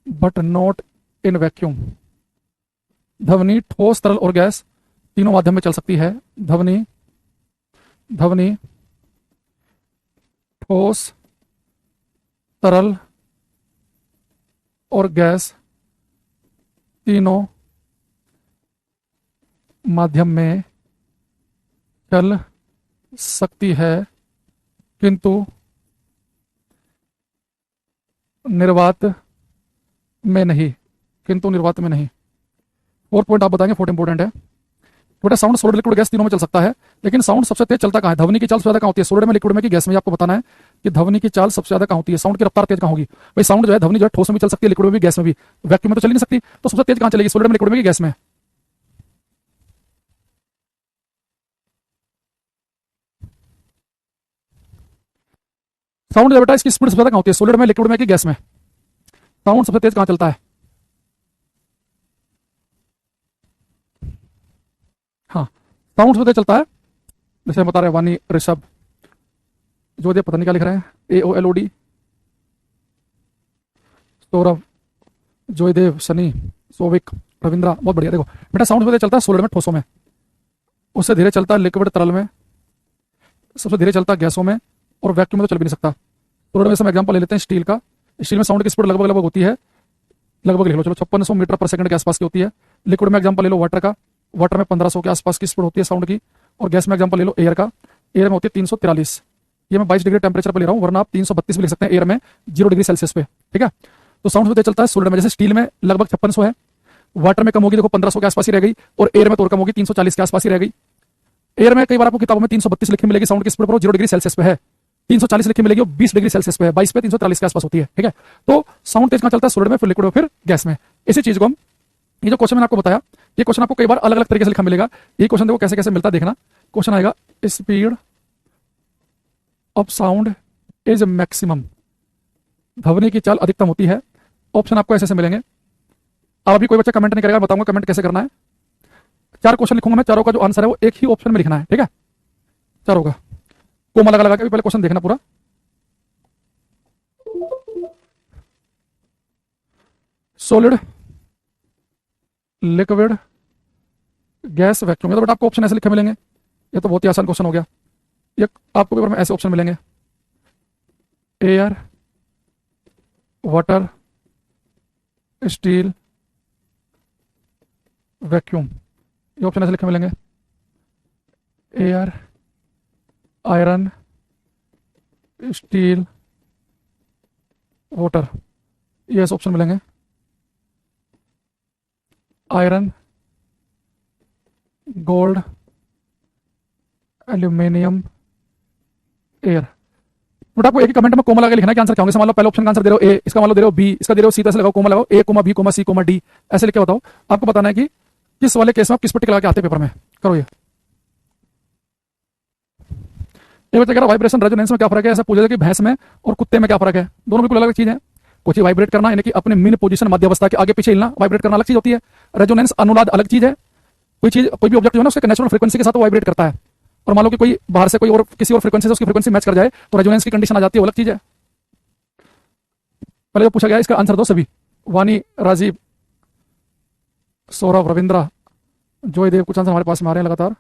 but not in vacuum. ध्वनि ठोस, तरल और गैस तीनों माध्यम में चल सकती है। ध्वनि ठोस, तरल और गैस तीनों माध्यम में चल सकती है, किंतु निर्वात में नहीं। और पॉइंट आप बताएंगे, फोर्थ इंपोर्टेंट है बेटा, साउंड सॉलिड, लिक्विड, गैस तीनों में चल सकता है, लेकिन साउंड सबसे तेज चलता कहाँ है, ध्वनि की चाल सबसे ज्यादा कहाँ होती है, सॉलिड में, लिक्विड में कि गैस में। आपको बताना है कि ध्वनि की चाल सबसे ज्यादा कहाँ होती है, साउंड की रफ्तार तेज कहाँ होगी। भाई साउंड जो है, ध्वनि जो है ठोस में भी चल सकती है, लिक्विड में भी, गैस में भी, वैक्यूम में तो चल ही नहीं सकती, तो सबसे तेज कहाँ चलेगी, सॉलिड में, लिक्विड में कि गैस में। साउंड जो बेटा, इसकी स्पीड सबसे ज्यादा कहाँ होती है, सॉलिड में, लिक्विड में कि गैस में। साउंड सबसे तेज कहाँ चलता है, हाँ साउंड सबसे तेज चलता है। जैसे हम बता रहे हैं, वानी, ऋषभ, जोधे, पता नहीं क्या लिख रहे हैं, AOLOD, सौरभ, जयदेव, सनी, सोविक, रविंद्रा, बहुत बढ़िया। देखो बेटा, साउंड सबसे तेज चलता है सॉलिड में, ठोसों में, उससे धीरे चलता है लिक्विड, तरल में, सबसे धीरे चलता है गैसों में, और वैक्यूम में तो चल भी नहीं सकता। सॉलिड में हम एग्जांपल ले लेते हैं स्टील का। स्टील में साउंड की स्पीड लगभग होती है, लगभग लिख लो चलो 5600 मीटर पर सेकंड के आसपास की होती है। लिक्विड में एग्जांपल ले लो वाटर का, वाटर में 1500 के आसपास की स्पीड होती है साउंड की। और गैस में एग्जांपल ले लो एयर का, एयर में होती है 343। ये मैं 22 डिग्री टेम्परेचर पर ले रहा हूँ, वरना आप 332 भी लिख सकते हैं एयर में, 0 डिग्री सेल्सियस पे। ठीक है, तो साउंड सबसे तेज चलता है सॉलिड में। जैसे स्टील में लगभग 5600 है, वाटर में कम होगी, देखो 1500 के आसपास ही रह गई, और एयर में तो और कम होगी, 340 के आसपास ही रह गई। एयर में कई बार आपको किताबों में 332 लिखी मिलेगी साउंड की स्पीड पर, 0 डिग्री सेल्सियस पे है। 340 लिखी मिलेगी, 20 डिग्री सेल्सियस पे है, 22 पे 343 के आसपास होती है। ठीक है, तो साउंड तेज कहाँ चलता है, सॉलिड में, फिर लिक्विड में, फिर गैस में। इसी चीज को हम, ये जो क्वेश्चन मैंने आपको बताया, ये क्वेश्चन आपको कई बार अलग अलग तरीके से लिखा मिलेगा। ये क्वेश्चन देखो कैसे कैसे मिलता है, देखना। क्वेश्चन आएगा, speed of sound is maximum, ध्वनि की चाल अधिकतम होती है। ऑप्शन आपको ऐसे ऐसे मिलेंगे। अब अभी कोई बच्चा कमेंट नहीं करेगा, बताऊंगा कमेंट कैसे करना है। 4 क्वेश्चन लिखूंगा मैं, चारों का जो आंसर है वो एक ही ऑप्शन में लिखना है। ठीक है, चारों का कोमा लगा के पहले क्वेश्चन देखना पूरा। सॉलिड, लिक्विड, गैस, वैक्यूम, ये तो बेटा आपको ऑप्शन ऐसे लिखे मिलेंगे। ये तो बहुत ही आसान क्वेश्चन हो गया। ये आपको पेपर में ऐसे ऑप्शन मिलेंगे, एयर, वाटर, स्टील, वैक्यूम, ये ऑप्शन ऐसे लिखे मिलेंगे, एयर, आयरन, स्टील, वाटर, ये ऐसे ऑप्शन मिलेंगे, iron, gold, aluminium, air. But आपको एक ही कमेंट में कोमा लगा के लिखना है कि आंसर क्या होंगे। मान लो पहले ऑप्शन का आंसर दे रहे हो ए, इसका मान लो दे रहे हो बी, इसका दे रहे हो सी, तो ऐसे लगाओ कोमा लगाओ, A comma B comma C comma D, ऐसे लिख के बताओ। आपको बताना है कि किस वाले केस में आप किस पट्टी लगा के आते हैं पेपर में। करो ये बच्चा कह रहा वाइब्रेशन रेजोनेंस में क्या फर्क है, ऐसा पूछा कि भैंस में और कुत्ते में क्या फर्क है। दोनों बिल्कुल अलग चीज है। कुछ वाइब्रेट करना यानी कि अपने मीन पोजीशन मध्यावस्था के आगे पीछे हिलना, वाइब्रेट करना अलग चीज होती है। रेजोनेंस अनुनाद अलग चीज है। कोई चीज, कोई भी ऑब्जेक्ट जो है ना, उसके नेचुरल फ्रीक्वेंसी के साथ वाइब्रेट करता है, और मान लो कि कोई बाहर से कोई और किसी और फ्रीक्वेंसी से उसकी फ्रीक्वेंसी मैच कर जाए तो रेजोनेंस की कंडीशन आ जाती है, वो अलग चीज है। पहले जो पूछा गया इसका आंसर दो सभी, वानी, राजीव, सौरभ, रविंद्रा, जयदेव, कुछ आंसर हमारे पास में आ रहे हैं लगातार।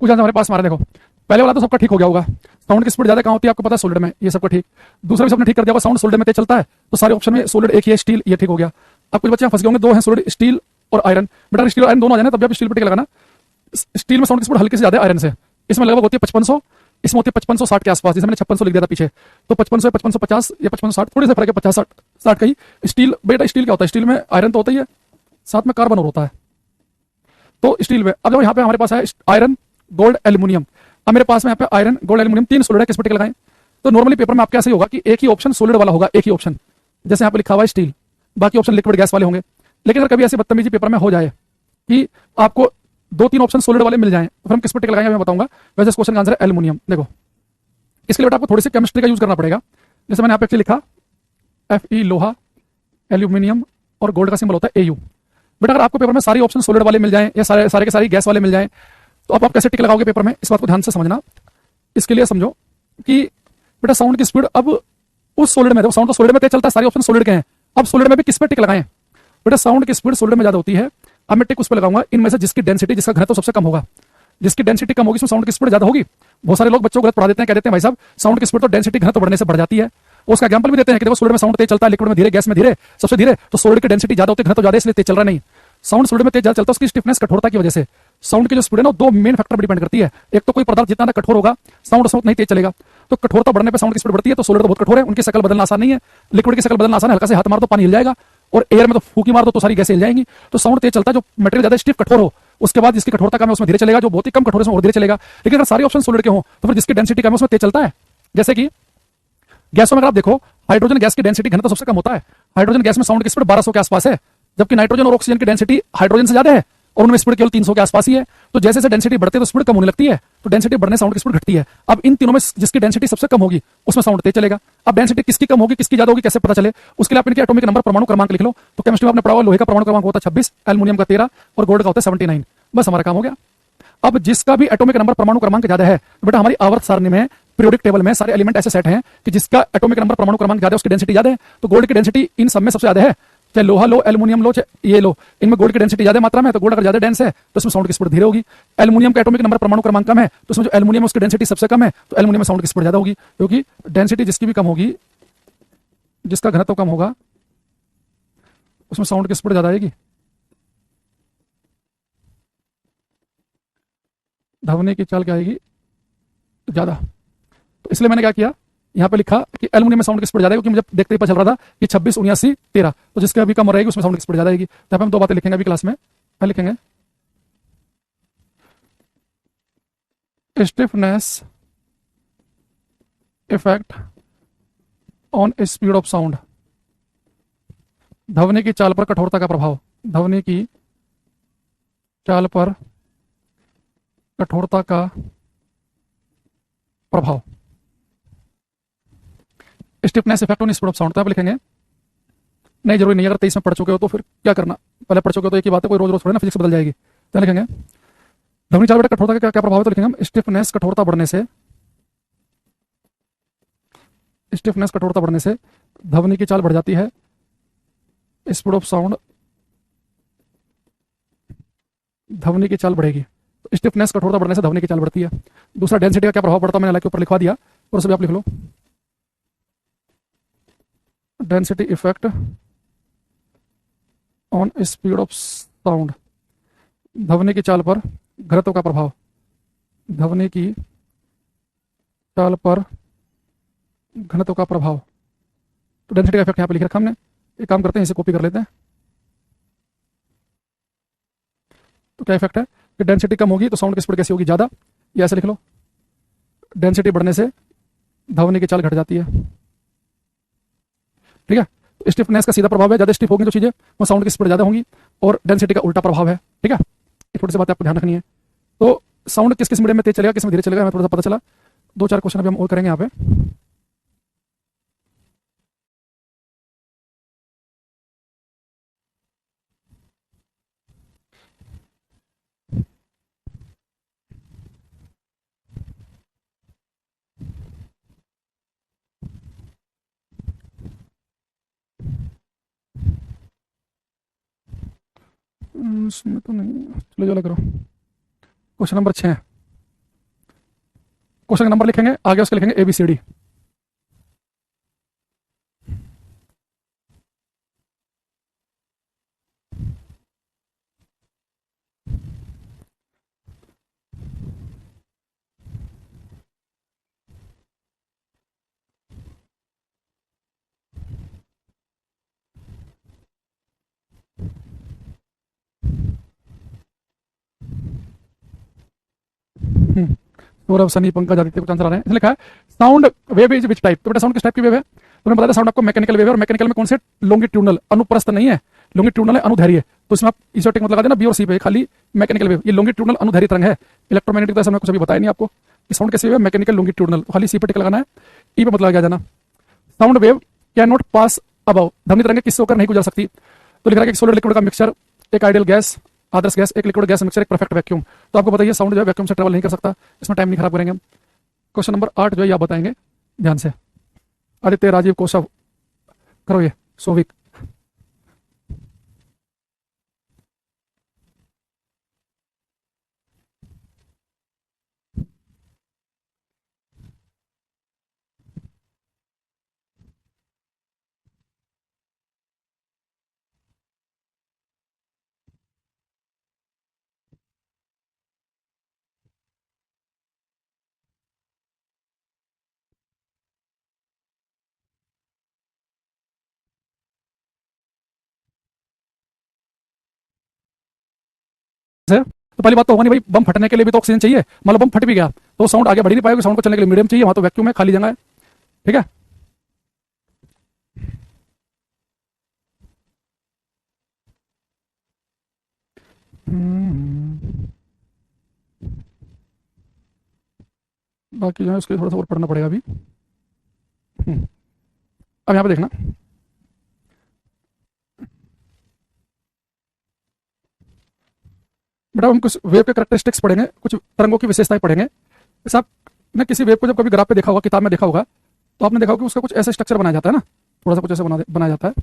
कुछ आंसर हमारे पास मारे देखो। पहले वाला तो सबका ठीक हो गया होगा, साउंड की स्पीड ज्यादा कहाँ होती है आपको पता है, सोलिड में, ये सबका ठीक। दूसरा भी सबने ठीक कर दिया होगा, साउंड सोलिड में तेज चलता है, तो सारे ऑप्शन में सोलिड एक ही है, स्टील, ये ठीक हो गया। अब कुछ बच्चे फंस गए होंगे, दो हैं सोलिड, स्टील और आयरन। बेटा स्टील और आयरन दोनों आ जाए तब भी आप स्टील पर टिक लगाना। स्टील में साउंड की स्पीड हल्के से ज्यादा आयरन से, इसमें लगभग होती है 5500, इसमें होती है 5560 के आसपास, जैसे मैंने 5600 लिख दिया था पीछे, तो 5500 5550 या 5560, थोड़ी सा फर्क है, 50 60 का ही। स्टील, बेटा स्टील क्या होता है, स्टील में आयरन तो होता ही है, साथ में कार्बन और होता है, तो स्टील में। अब यहाँ पे हमारे पास है आयरन, गोल्ड, एल्यूमिनियम। अब मेरे पास में यहाँ पे आयरन, गोल्ड, एल्यूमिनियम तीन सोलिड है, किस पे टिक लगाएं? तो नॉर्मली पेपर में आपके ऐसे ही होगा कि एक ही ऑप्शन सोलिड वाला होगा, एक ही ऑप्शन, जैसे यहाँ पे लिखा हुआ है स्टील, बाकी ऑप्शन लिक्विड गैस वाले होंगे। लेकिन अगर कभी ऐसी बदतमीजी पेपर में हो जाए कि आपको दो तीन ऑप्शन सोलिड वाले मिल जाएं, तो फिर हम किस पे टिक लगाएंगे मैं बताऊंगा। वैसे इस क्वेश्चन का आंसर है एल्यूमिनियम। देखो इसके लिए बेटा आपको थोड़ी सी केमिस्ट्री का यूज करना पड़ेगा। जैसे मैंने यहाँ पे लिखा Fe लोहा, एल्यूमिनियम और गोल्ड का सिंबल होता है Au। बेटा अगर आपको पेपर में सारी ऑप्शन सोलिड वाले मिल जाएं या सारे के सारी गैस वाले मिल जाएं, तो आप कैसे टिक लगाओगे पेपर में, इस बात को ध्यान से समझना। इसके लिए समझो कि बेटा साउंड की स्पीड अब उस सोलिड में, साउंड तो सोलिड में तेज चलता है, सारे ऑप्शन सोलिड के हैं, अब सोलिड में भी किस पे टिक लगाएं? बेटा साउंड की स्पीड सोलिड में ज्यादा होती है, अब मैं टिक उस पर लगाऊंगा इनमें से जिसकी डेंसिटी, जिसका घनत्व सबसे कम होगा। जिसकी डेंसिटी कम होगी उसमें साउंड की स्पीड ज्यादा होगी। बहुत सारे लोग बच्चों को गलत पढ़ा देते हैं, कह देते हैं भाई साहब साउंड की स्पीड तो डेंसिटी घनत्व बढ़ने से बढ़ जाती है। उसका एग्जांपल भी देते हैं कि देखो सोलिड में साउंड तेज चलता है, लिक्विड में धीरे, गैस में धीरे, सबसे धीरे, तो सोलिड की डेंसिटी ज्यादा होती है, घनत्व ज्यादा, इसलिए तेज चल रहा नहीं। साउंड सोलिड में तेज ज्यादा चलता है उसकी स्टिफनेस, कठोरता की वजह से। साउंड की जो स्पीड है ना, दो मेन फैक्टर पर डिपेंड करती है। एक तो कोई पदार्थ जितना कठोर होगा साउंड उसमें नहीं तेज चलेगा, तो कठोरता बढ़ने पर साउंड की स्पीड बढ़ती है। तो सोलिड तो बहुत कठोर है, उनकी शकल बदलना आसान नहीं है। लिक्विड की शकल बदलना आसान है, हल्का से हाथ मार दो पानी हिल जाएगा, और एयर में तो फूकी मार दो तो सारी गैसें हिल जाएंगी। तो साउंड तेज चलता है जो मटेरियल ज्यादा स्टिफ कठोर हो, उसके बाद जिसकी कठोरता कम है उसमें धीरे चलेगा, जो बहुत ही कम कठोर है उसमें और धीरे चलेगा। लेकिन अगर सारे ऑप्शन सोलिड के हो तो फिर जिसकी डेंसिटी कम है उसमें तेज चलता है। जैसे कि गैसों में अगर आप देखो, हाइड्रोजन गैस की डेंसिटी घनत्व सबसे कम होता है, हाइड्रोजन गैस में साउंड की स्पीड 1200 के आसपास है, जबकि नाइट्रोजन और ऑक्सीजन की डेंसिटी हाइड्रोजन से ज्यादा है और उनमें स्पीड केवल 300 के आसपास ही है। तो जैसे जैसे डेंसिटी बढ़ती है तो स्पीड कम होने लगती है, तो डेंसिटी बढ़ने साउंड की स्पीड घटती है। अब इन तीनों में जिसकी डेंसिटी सबसे कम होगी उसमें साउंड तेज चलेगा। अब डेंसिटी किसकी कम होगी किसकी ज्यादा होगी कैसे पता चले, उसके लिए आप इनके एटॉमिक नंबर, परमाणु क्रमांक लिख लो। तो केमिस्ट्री में आपने पढ़ा हुआ लोहे का परमाणु क्रमांक होता है 26, एल्यूमिनियम का 13 और गोल्ड का होता है 79। बस हमारा काम हो गया। अब जिसका भी एटॉमिक नंबर, परमाणु क्रमांक ज्यादा है, तो बेटा हमारी आवर्त सारणी में, पीरियोडिक टेबल में सारे एलिमेंट ऐसे सेट हैं कि जिसका एटॉमिक नंबर, परमाणु क्रमांक ज्यादा है उसकी डेंसिटी ज्यादा है। तो गोल्ड की डेंसिटी इन सब में सबसे ज्यादा है, चाहे लोहा लो, एल्यूमिनियम लो, चाहे ये लो, इनमें गोल्ड की डेंसिटी ज्यादा मात्रा में है, तो गोल्ड अगर ज्यादा डेंस है तो इसमें साउंड की स्पीड धीरे होगी। एल्यूमिनियम का एटॉमिक नंबर, परमाणु क्रमांक कम है, तो इसमें जो एल्यूमिनियम है उसकी डेंसिटी सबसे कम है, तो एल्यूमिनियम में साउंड की स्पीड ज्यादा होगी, क्योंकि डेंसिटी जिसकी भी कम होगी, जिसका घनत्व कम होगा, उसमें साउंड की स्पीड ज्यादा आएगी। ध्वनि की चाल क्या आएगी, ज्यादा। तो इसलिए मैंने क्या किया, यहाँ पे लिखा कि एल्यूमिनियम में साउंड की स्पीड ज्यादा है, क्योंकि मुझे देखते ही पता चल रहा था कि 26, 79, 13, तो जिसके अभी कम रहेगी उसमें साउंड की स्पीड ज्यादा आएगी। तो हम दो बातें लिखेंगे अभी क्लास में। क्या लिखेंगे, stiffness effect on speed of sound, ध्वनि की चाल पर कठोरता का प्रभाव, ध्वनि की चाल पर कठोरता का प्रभाव, stiffness effect on speed of sound. तो आप लिखेंगे, नहीं जरूरी नहीं, अगर 23 में पढ़ चुके हो तो फिर क्या करना, पहले पढ़ चुके हो तो एक ही बात है, कोई रोज रोज थोड़ी ना फिजिक्स बदल जाएगी। तो लिखेंगे ध्वनि चाल बेटा कठोरता का क्या प्रभाव है, तो लिखेंगे हम स्टिफनेस, कठोरता बढ़ने से, स्टिफनेस कठोरता बढ़ने से ध्वनि की चाल बढ़ जाती है, स्पीड ऑफ साउंड, ध्वनि की चाल बढ़ेगी। तो स्टिफनेस कठोरता बढ़ने से ध्वनि की चाल बढ़ती है। दूसरा डेंसिटी का क्या प्रभाव पड़ता है, मैंने लाइक के ऊपर लिखवा दिया, और उसे भी आप लिख लो, density effect on speed of sound, ध्वनि की चाल पर घनत्व का प्रभाव, ध्वनि की चाल पर घनत्व का प्रभाव। तो डेंसिटी का इफेक्ट यहाँ पे लिख रखा हमने, एक काम करते हैं इसे कॉपी कर लेते हैं। तो क्या इफेक्ट है कि डेंसिटी कम होगी तो साउंड की स्पीड कैसी होगी, ज्यादा, या ऐसे लिख लो, डेंसिटी बढ़ने से ध्वनि की चाल घट जाती है। ठीक है, स्टिफनेस का सीधा प्रभाव है, ज्यादा स्टिफ होगी तो चीजें वो साउंड की स्पीड ज्यादा होंगी, और डेंसिटी का उल्टा प्रभाव है। ठीक है, ये थोड़ी सी बात आपको ध्यान रखनी है। तो साउंड किस किस मीडियम में तेज चलेगा, किस में धीरे चलेगा, हमें थोड़ा सा पता चला। दो चार क्वेश्चन अभी हम और करेंगे यहाँ पे। इसमें तो नहीं, चलो जो लग रहा, क्वेश्चन नंबर 6, क्वेश्चन का नंबर लिखेंगे, आगे उसके लिखेंगे ABCD। सौरभ, सनी, पंकज, आदित्य कुछ आंसर आ रहे हैं। इसलिए लिखा है sound wave is which type. तो बेटा साउंड किस टाइप की वेव है? तुमने बताया साउंड आपको मैकेनिकल वेव है, और मैकेनिकल में कौन से लॉन्गिट्यूडनल, अनुप्रस्थ नहीं है, लॉन्गिट्यूडनल है, अनुदैर्घ्य। तो इसमें आप इसे टिक मत लगा देना बी और सी पे, खाली मैकेनिकल वेव। ये लॉन्गिट्यूडनल अनुदैर्घ्य तरंग है। इलेक्ट्रोमैग्नेटिक तो हमने कुछ अभी बताया नहीं आपको कि साउंड कैसी वेव है, मैकेनिकल लॉन्गिट्यूडनल, खाली सी पे टिक लगाना है, ई पे मत लगा जाना। Sound wave can not pass above, ध्वनि तरंगें किससे होकर नहीं गुजर सकती। तो लिख रहा है कि सॉलिड लिक्विड का मिक्सचर, एक आइडियल गैस, आदर्श गैस, एक लिक्विड गैस मिक्सचर, एक परफेक्ट वैक्यूम। तो आपको बताइए साउंड जो है वैक्यूम से ट्रेवल नहीं कर सकता। इसमें टाइम नहीं खराब करेंगे हम। क्वेश्चन नंबर 8 जो है आप बताएंगे ध्यान से। आदित्य, राजीव, कौशव, करो ये। सोविक, है। तो पहली बात तो होगा नहीं भाई, बम फटने के लिए भी तो ऑक्सीजन चाहिए। मतलब बम फट भी गया तो साउंड आगे बढ़ ही नहीं पाएगा, साउंड को चलने के लिए मीडियम चाहिए, वहां तो वैक्यूम है, खाली जगह है। ठीक है। बाकी जो है उसके थोड़ा सा और पढ़ना पड़ेगा अभी। अब यहाँ पे देखना, बेटा हम कुछ वेव के करेक्टरिस्टिक्स पढ़ेंगे, कुछ तरंगों की विशेषताएं पढ़ेंगे। जैसे आपने किसी वेव को जब कभी ग्राफ पे देखा होगा, किताब में देखा होगा, तो आपने देखा होगा कि उसका कुछ ऐसा स्ट्रक्चर बनाया जाता है ना, थोड़ा सा कुछ ऐसा बनाया जाता है,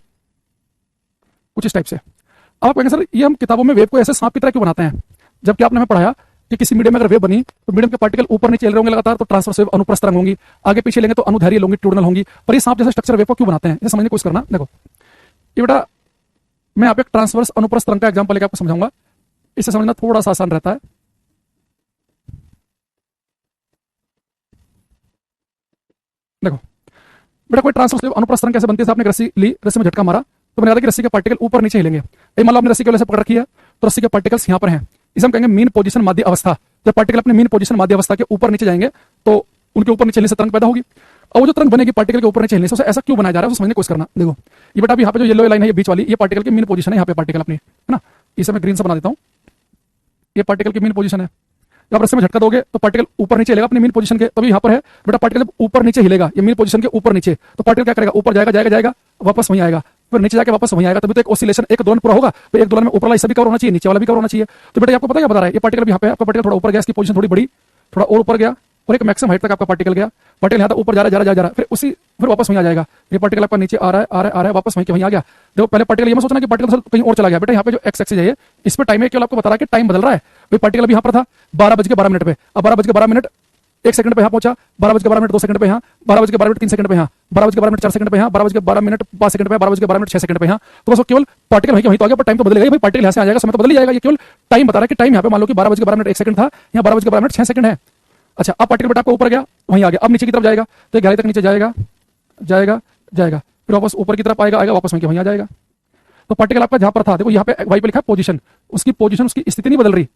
कुछ इस टाइप से। अब आप कहेंगे सर ये हम किताबों में वेव को ऐसे सांप की तरह क्यों बनाते हैं, जबकि आपने हमें पढ़ाया कि किसी मीडियम में अगर वेव बनी तो मीडियम के पार्टिकल ऊपर नीचे चल रहे होंगे लगातार, तो ट्रांसवर्स वेव अनुप्रस्थ तरंग होंगी, आगे पीछे लेंगे तो अनुदैर्घ्य लॉन्गिट्यूडनल होंगी। पर ये सांप जैसा स्ट्रक्चर वेव को क्यों बनाते हैं, ये समझने की कोशिश करना। देखो ये बेटा मैं यहाँ पे एक ट्रांसवर्स अनुप्रस्थ तरंग का एग्जाम्पल लेकर आपको समझाऊंगा, इसे समझना थोड़ा सा आसान रहता है। देखो बेटा कोई ट्रांसवर्स वेव अनुप्रस्थ तरंग कैसे बनती है, आपने रस्सी ली, रस्सी में झटका मारा तो मैंने कहा कि रस्सी के पार्टिकल ऊपर नीचे हिलेंगे। मान लो आपने रस्सी की वजह से पकड़ रखी है, तो रस्सी के पार्टिकल्स यहाँ पर हैं, इसे हम कहेंगे मीन पोजीशन माध्य अवस्था। जब पार्टिकल अपने मीन पोजीशन माध्य अवस्था के ऊपर नीचे जाएंगे तो उनके ऊपर नीचे हिलने से तरंग पैदा होगी। और वो जो तरंग बनेगी पार्टिकल के ऊपर नीचे हिलने से, उसे ऐसा क्यों बनाया जा रहा है, समझने की कोशिश करना। देखो ये बेटा अभी यहाँ पे जो येलो लाइन है, ये बीच वाली, ये पार्टिकल की मीन पोजीशन है, यहाँ पे पार्टिकल अपनी है ना, इसे मैं ग्रीन से बना देता हूँ। ये पार्टिकल की मीन पोजीशन है। जब आप रस्सी में झटका दोगे तो पार्टिकल ऊपर नीचे हिलेगा अपनी मीन पोजीशन के, तभी यहाँ पर है बेटा पार्टिकल जब ऊपर नीचे हिलेगा, ये मीन पोजीशन के ऊपर नीचे, तो पार्टिकल क्या करेगा, ऊपर जाएगा जाएगा जाएगा, वापस वहीं आएगा, फिर नीचे जाके वापस वहीं आएगा, तभी तो एक ऑसिलेशन, एक दोलन पूरा होगा। तो एक दोलन में ऊपर वाला हिस्सा भी कवर होना चाहिए, नीचे वाला भी कवर होना चाहिए। तो बेटा आपको पता क्या बता रहा है, ये पार्टिकल यहाँ पे आपका पार्टिकल थोड़ा ऊपर गया, इसकी पोजीशन थोड़ी बड़ी, थोड़ा और ऊपर गया, और एक मैक्सिमम हाइट तक आपका पार्टिकल गया, पार्टिकल यहाँ तक ऊपर जा रहा है, फिर वापस वहीं आ जाएगा। ये पार्टिकल आपका नीचे आ रहा है, वापस वहीं आ गया। देखो पहले पार्टिकल ये मत सोचना कि पार्टिकल कहीं और चला गया, बेटा यहाँ पे जो एक्स एक्सिस है इस पर टाइम है, केवल आपको बता रहा है कि टाइम बदल रहा है। भाई पार्टिकल अभी यहाँ पर था 12:12 पे, अब 12:12 1 सेकंड पे यहाँ पहुंचा, 12:12 2 सेकंड पे यहाँ, 12:12 3 सेकंड पे यहाँ, 12:12 4 सेकंड पे यहाँ, 12:12 5 सेकंड पे, 12:12 6 सेकंड पे यहाँ। तो बस केवल पार्टिकल वहीं तो आ गया, पर टाइम तो बदलेगा भाई, पार्टिकल यहाँ से आ जाएगा, समय तो बदल ही जाएगा। ये केवल टाइम बता रहा है कि टाइम यहाँ पे मान लो कि 12:12 1 सेकंड था, यहाँ 12:12 6 सेकंड है। अच्छा अब पार्टिकल बेटा आपको ऊपर गया, वहीं आ गया, अब नीचे की तरफ जाएगा, तो गहराई तक नीचे जाएगा जाएगा जाएगा, फिर वापस ऊपर की तरफ आएगा, वापस वहीं आ जाएगा। तो पार्टिकल आपका जहां पर था, देखो यहाँ पे वाई पे लिखा है पोजीशन, उसकी पोजीशन, उसकी स्थिति नहीं बदल रही,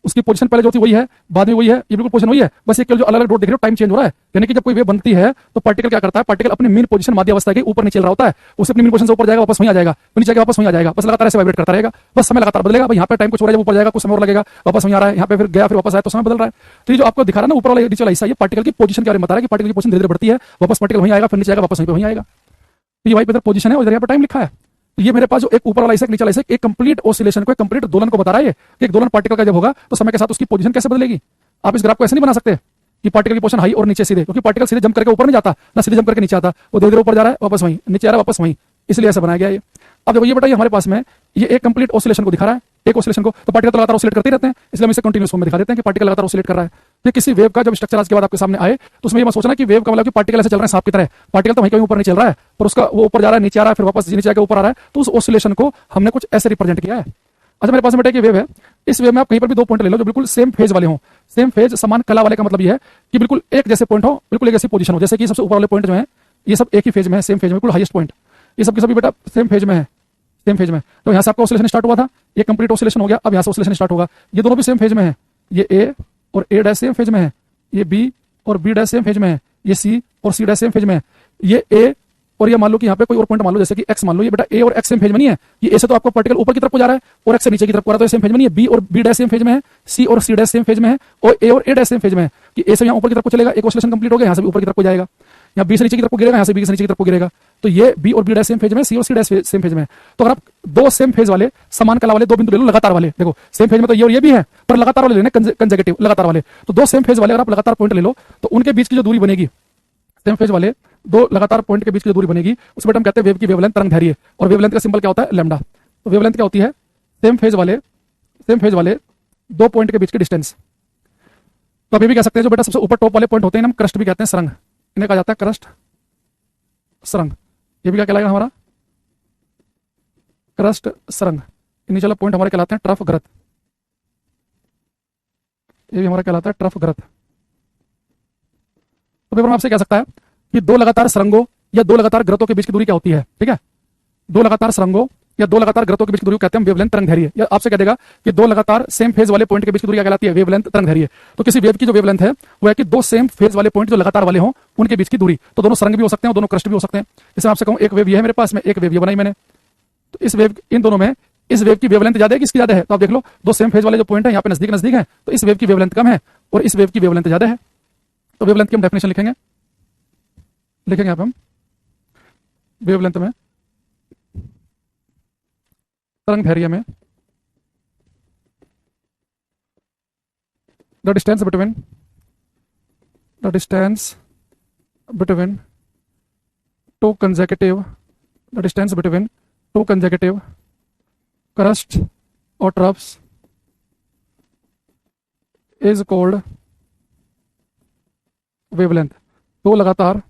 उसकी पोजीशन पहले जो थी वही है, बाद में वही है, ये बिल्कुल पोजीशन वही है, बस ये केवल जो अलग अलग डॉट देख रहे हो टाइम चेंज हो रहा है। यानी कि जब कोई वेव बनती है तो पार्टिकल क्या करता है, पार्टिकल अपनी मीन पोजीशन माध्य अवस्था के ऊपर नीचे चल रहा होता है, उसे अपनी मीन पोजीशन से ऊपर जाएगा, वापस वहीं आ जाएगा, नीचे जाएगा वापस वहीं आ जाएगा, बस लगातार ऐसे वाइब्रेट करता रहेगा, बस समय लगातार बदलेगा। भाई यहाँ पे टाइम कुछ हो रहा है, जब ऊपर जाएगा कुछ समय और लगेगा, वापस वहीं आ रहा है, यहाँ पे फिर गया फिर वापस आया, तो समय बदल रहा है। तो ये जो आपको दिखा रहा है ना ऊपर वाला नीचे वाला हिस्सा, ये पार्टिकल की पोजीशन के बारे में बता रहा है कि पार्टिकल की पोजीशन धीरे धीरे बढ़ती है, वापस पार्टिकल वहीं आएगा, फिर नीचे आएगा, वापस वहीं आएगा। तो ये वाई पे इधर पोजीशन है और इधर यहाँ पे टाइम लिखा है। तो ये मेरे पास जो एक ऊपर वाला हिस्सा नीचे वाला हिस्सा, एक कंप्लीट ऑसिलेशन को, एक कंप्लीट दोलन को बता रहा है कि एक दोलन पार्टिकल का जब होगा तो समय के साथ उसकी पोजीशन कैसे बदलेगी। आप इस ग्राफ को ऐसे नहीं बना सकते कि पार्टिकल की पोजीशन हाई और नीचे सीधे, क्योंकि पार्टिकल सीधे जंप करके ऊपर नहीं जाता, ना सीधे जंप करके नीचे आता, वो धीरे धीरे ऊपर जा रहा है, वापस वहीं नीचे आ रहा है, वापस वहीं, इसलिए ऐसा बनाया गया ये। अब जब ये बताइए हमारे पास में ये एक कंप्लीट ऑसिलेशन को दिखा रहा है, एक ऑसिलेशन को, तो पार्टिकल तो लगातार ऑसिलेट करते रहते हैं, इसलिए हम इसे कंटिन्यूस फॉर्म में दिखा देते हैं कि पार्टिकल लगातार ऑसिलेट कर रहा है। कि किसी वेव का जब स्ट्रक्चर आज के बाद आपके सामने आए तो उसमें ये मत सोचना कि वेव का मतलब कि पार्टिकल ऐसे चल रहे हैं सांप की तरह। पार्टिकल तो वहीं कहीं ऊपर नहीं चल रहा है, पर उसका वो ऊपर जा रहा है, नीचे आ रहा है, फिर वापस नीचे आके ऊपर आ रहा है। तो उस ऑसिलेशन को हमने कुछ ऐसे रिप्रेजेंट किया है। अच्छा, मेरे पास बेटा एक वेव है। इस वेव में आप कहीं पर भी दो पॉइंट ले लो जो बिल्कुल सेम फेज वाले हों। सेम फेज, समान कला वाले का मतलब ये है कि बिल्कुल एक जैसे पॉइंट हो, बिल्कुल एक जैसी पोजीशन हो। जैसे कि सबसे ऊपर वाले पॉइंट जो है ये सब एक ही फेज में है, सेम फेज में, बिल्कुल हाईएस्ट पॉइंट, ये सब के सभी बेटा सेम फेज में है, सेम फेज में। तो यहाँ से आपका ऑसिलेशन स्टार्ट हुआ था, ये कंप्लीट ऑसिलेशन हो गया, अब यहाँ से ऑसिलेशन स्टार्ट होगा। ये दोनों भी सेम फेज में है, ये ए और ए डैश सेम फेज में है, ये बी और बी डैश सेम फेज में है, ये सी और सी डैश सेम फेज में है, ये ए और ये मान लो कि यहाँ पे कोई और पॉइंट मान लो जैसे कि एक्स मान लो, ये बेटा ए और एक्स सेम फेज में नहीं है। ये ए से तो आपका पार्टिकल ऊपर की तरफ को जा रहा है और एक्स से नीचे की तरफ को आ रहा है, तो ये सेम फेज में नहीं है। बी और बी डैश सेम फेज में है, सी और सी डैश सेम फेज में है, और ए डैश सेम फेज में है कि ए से यहाँ ऊपर की तरफ को चलेगा, एक ऑसिलेशन कंप्लीट हो गया, यहाँ से ऊपर की तरफ को जाएगा, यहाँ बी से नीचे की तरफ को गिरेगा, यहाँ से बी से नीचे की तरफ को गिरेगा। तो ये बी और बी डैश सेम फेज में, सी और सी डैश सेम फेज में है। तो अगर आप दो सेम फेज वाले समान कला वाले दो बिंदु ले लो लगातार वाले, देखो सेम फेज में तो ये और ये भी है, पर लगातार वाले लेने कंसेक्यूटिव लगातार वाले। तो दो सेम फेज वाले अगर आप लगातार पॉइंट ले लो तो उनके बीच की जो दूरी बनेगी, सेम फेज वाले दो लगातार पॉइंट के बीच की जो दूरी बनेगी उस बेटा हम कहते हैं वेव की वेवलेंथ, तरंग दैर्घ्य। और वेवलेंथ का सिंबल क्या होता है? लैम्डा। तो वेवलेंथ क्या होती है? सेम फेज वाले दो पॉइंट के बीच की डिस्टेंस। तो अभी भी कह सकते हैं जो बेटा सबसे ऊपर टॉप वाले पॉइंट होते हैं हम क्रस्ट भी कहते हैं, सरंग, इन्हें कहा जाता है क्रस्ट, सरंग। ये भी क्या कहलाएगा हमारा? क्रस्ट, सरंग। नीचे वाला पॉइंट हमारे कहलाते हैं ट्रफ, ग्रत। ये भी हमारा कहलाता है ट्रफ, ग्रत। तो पेपर में आपसे कह सकता है कि दो लगातार सरंगों या दो लगातार ग्रतों के बीच की दूरी क्या होती है? ठीक है, दो लगातार सरंगों या दो लगातार ग्रतों के बीच की दूरी को कहते हैं वेवलेंथ, तरंग दैर्घ्य। या आपसे कह देगा कि दो लगातार सेम फेज वाले पॉइंट के बीच की दूरी क्या कहलाती है? वेवलेंथ, तरंग दैर्घ्य। तो किसी वेव की जो वेवलेंथ है वो है कि दो सेम फेज वाले पॉइंट जो लगातार वाले हों उनके बीच की दूरी। तो दोनों सरंग भी हो सकते हैं, दोनों क्रस्ट भी हो सकते हैं। जैसे आपसे कहूं एक वेव ये है मेरे पास में, एक वेव ये बनाई मैंने, तो इस वेव, इन दोनों में इस वेव की वेवलेंथ ज्यादा है, किसकी ज्यादा है? तो आप देख लो दो सेम फेज वाले जो पॉइंट है यहाँ पे नजदीक नजदीक है, तो इस वेव की वेवलेंथ कम है और इस वेव की वेवलेंथ ज्यादा है। तो वेवलेंथ की हम डेफिनेशन लिखेंगे यहाँ पे हम वेवलेंथ में, तरंग दैर्घ्य में, the distance between two consecutive crust और ट्रफ्स इज कॉल्ड वेवलेंथ। दो लगातार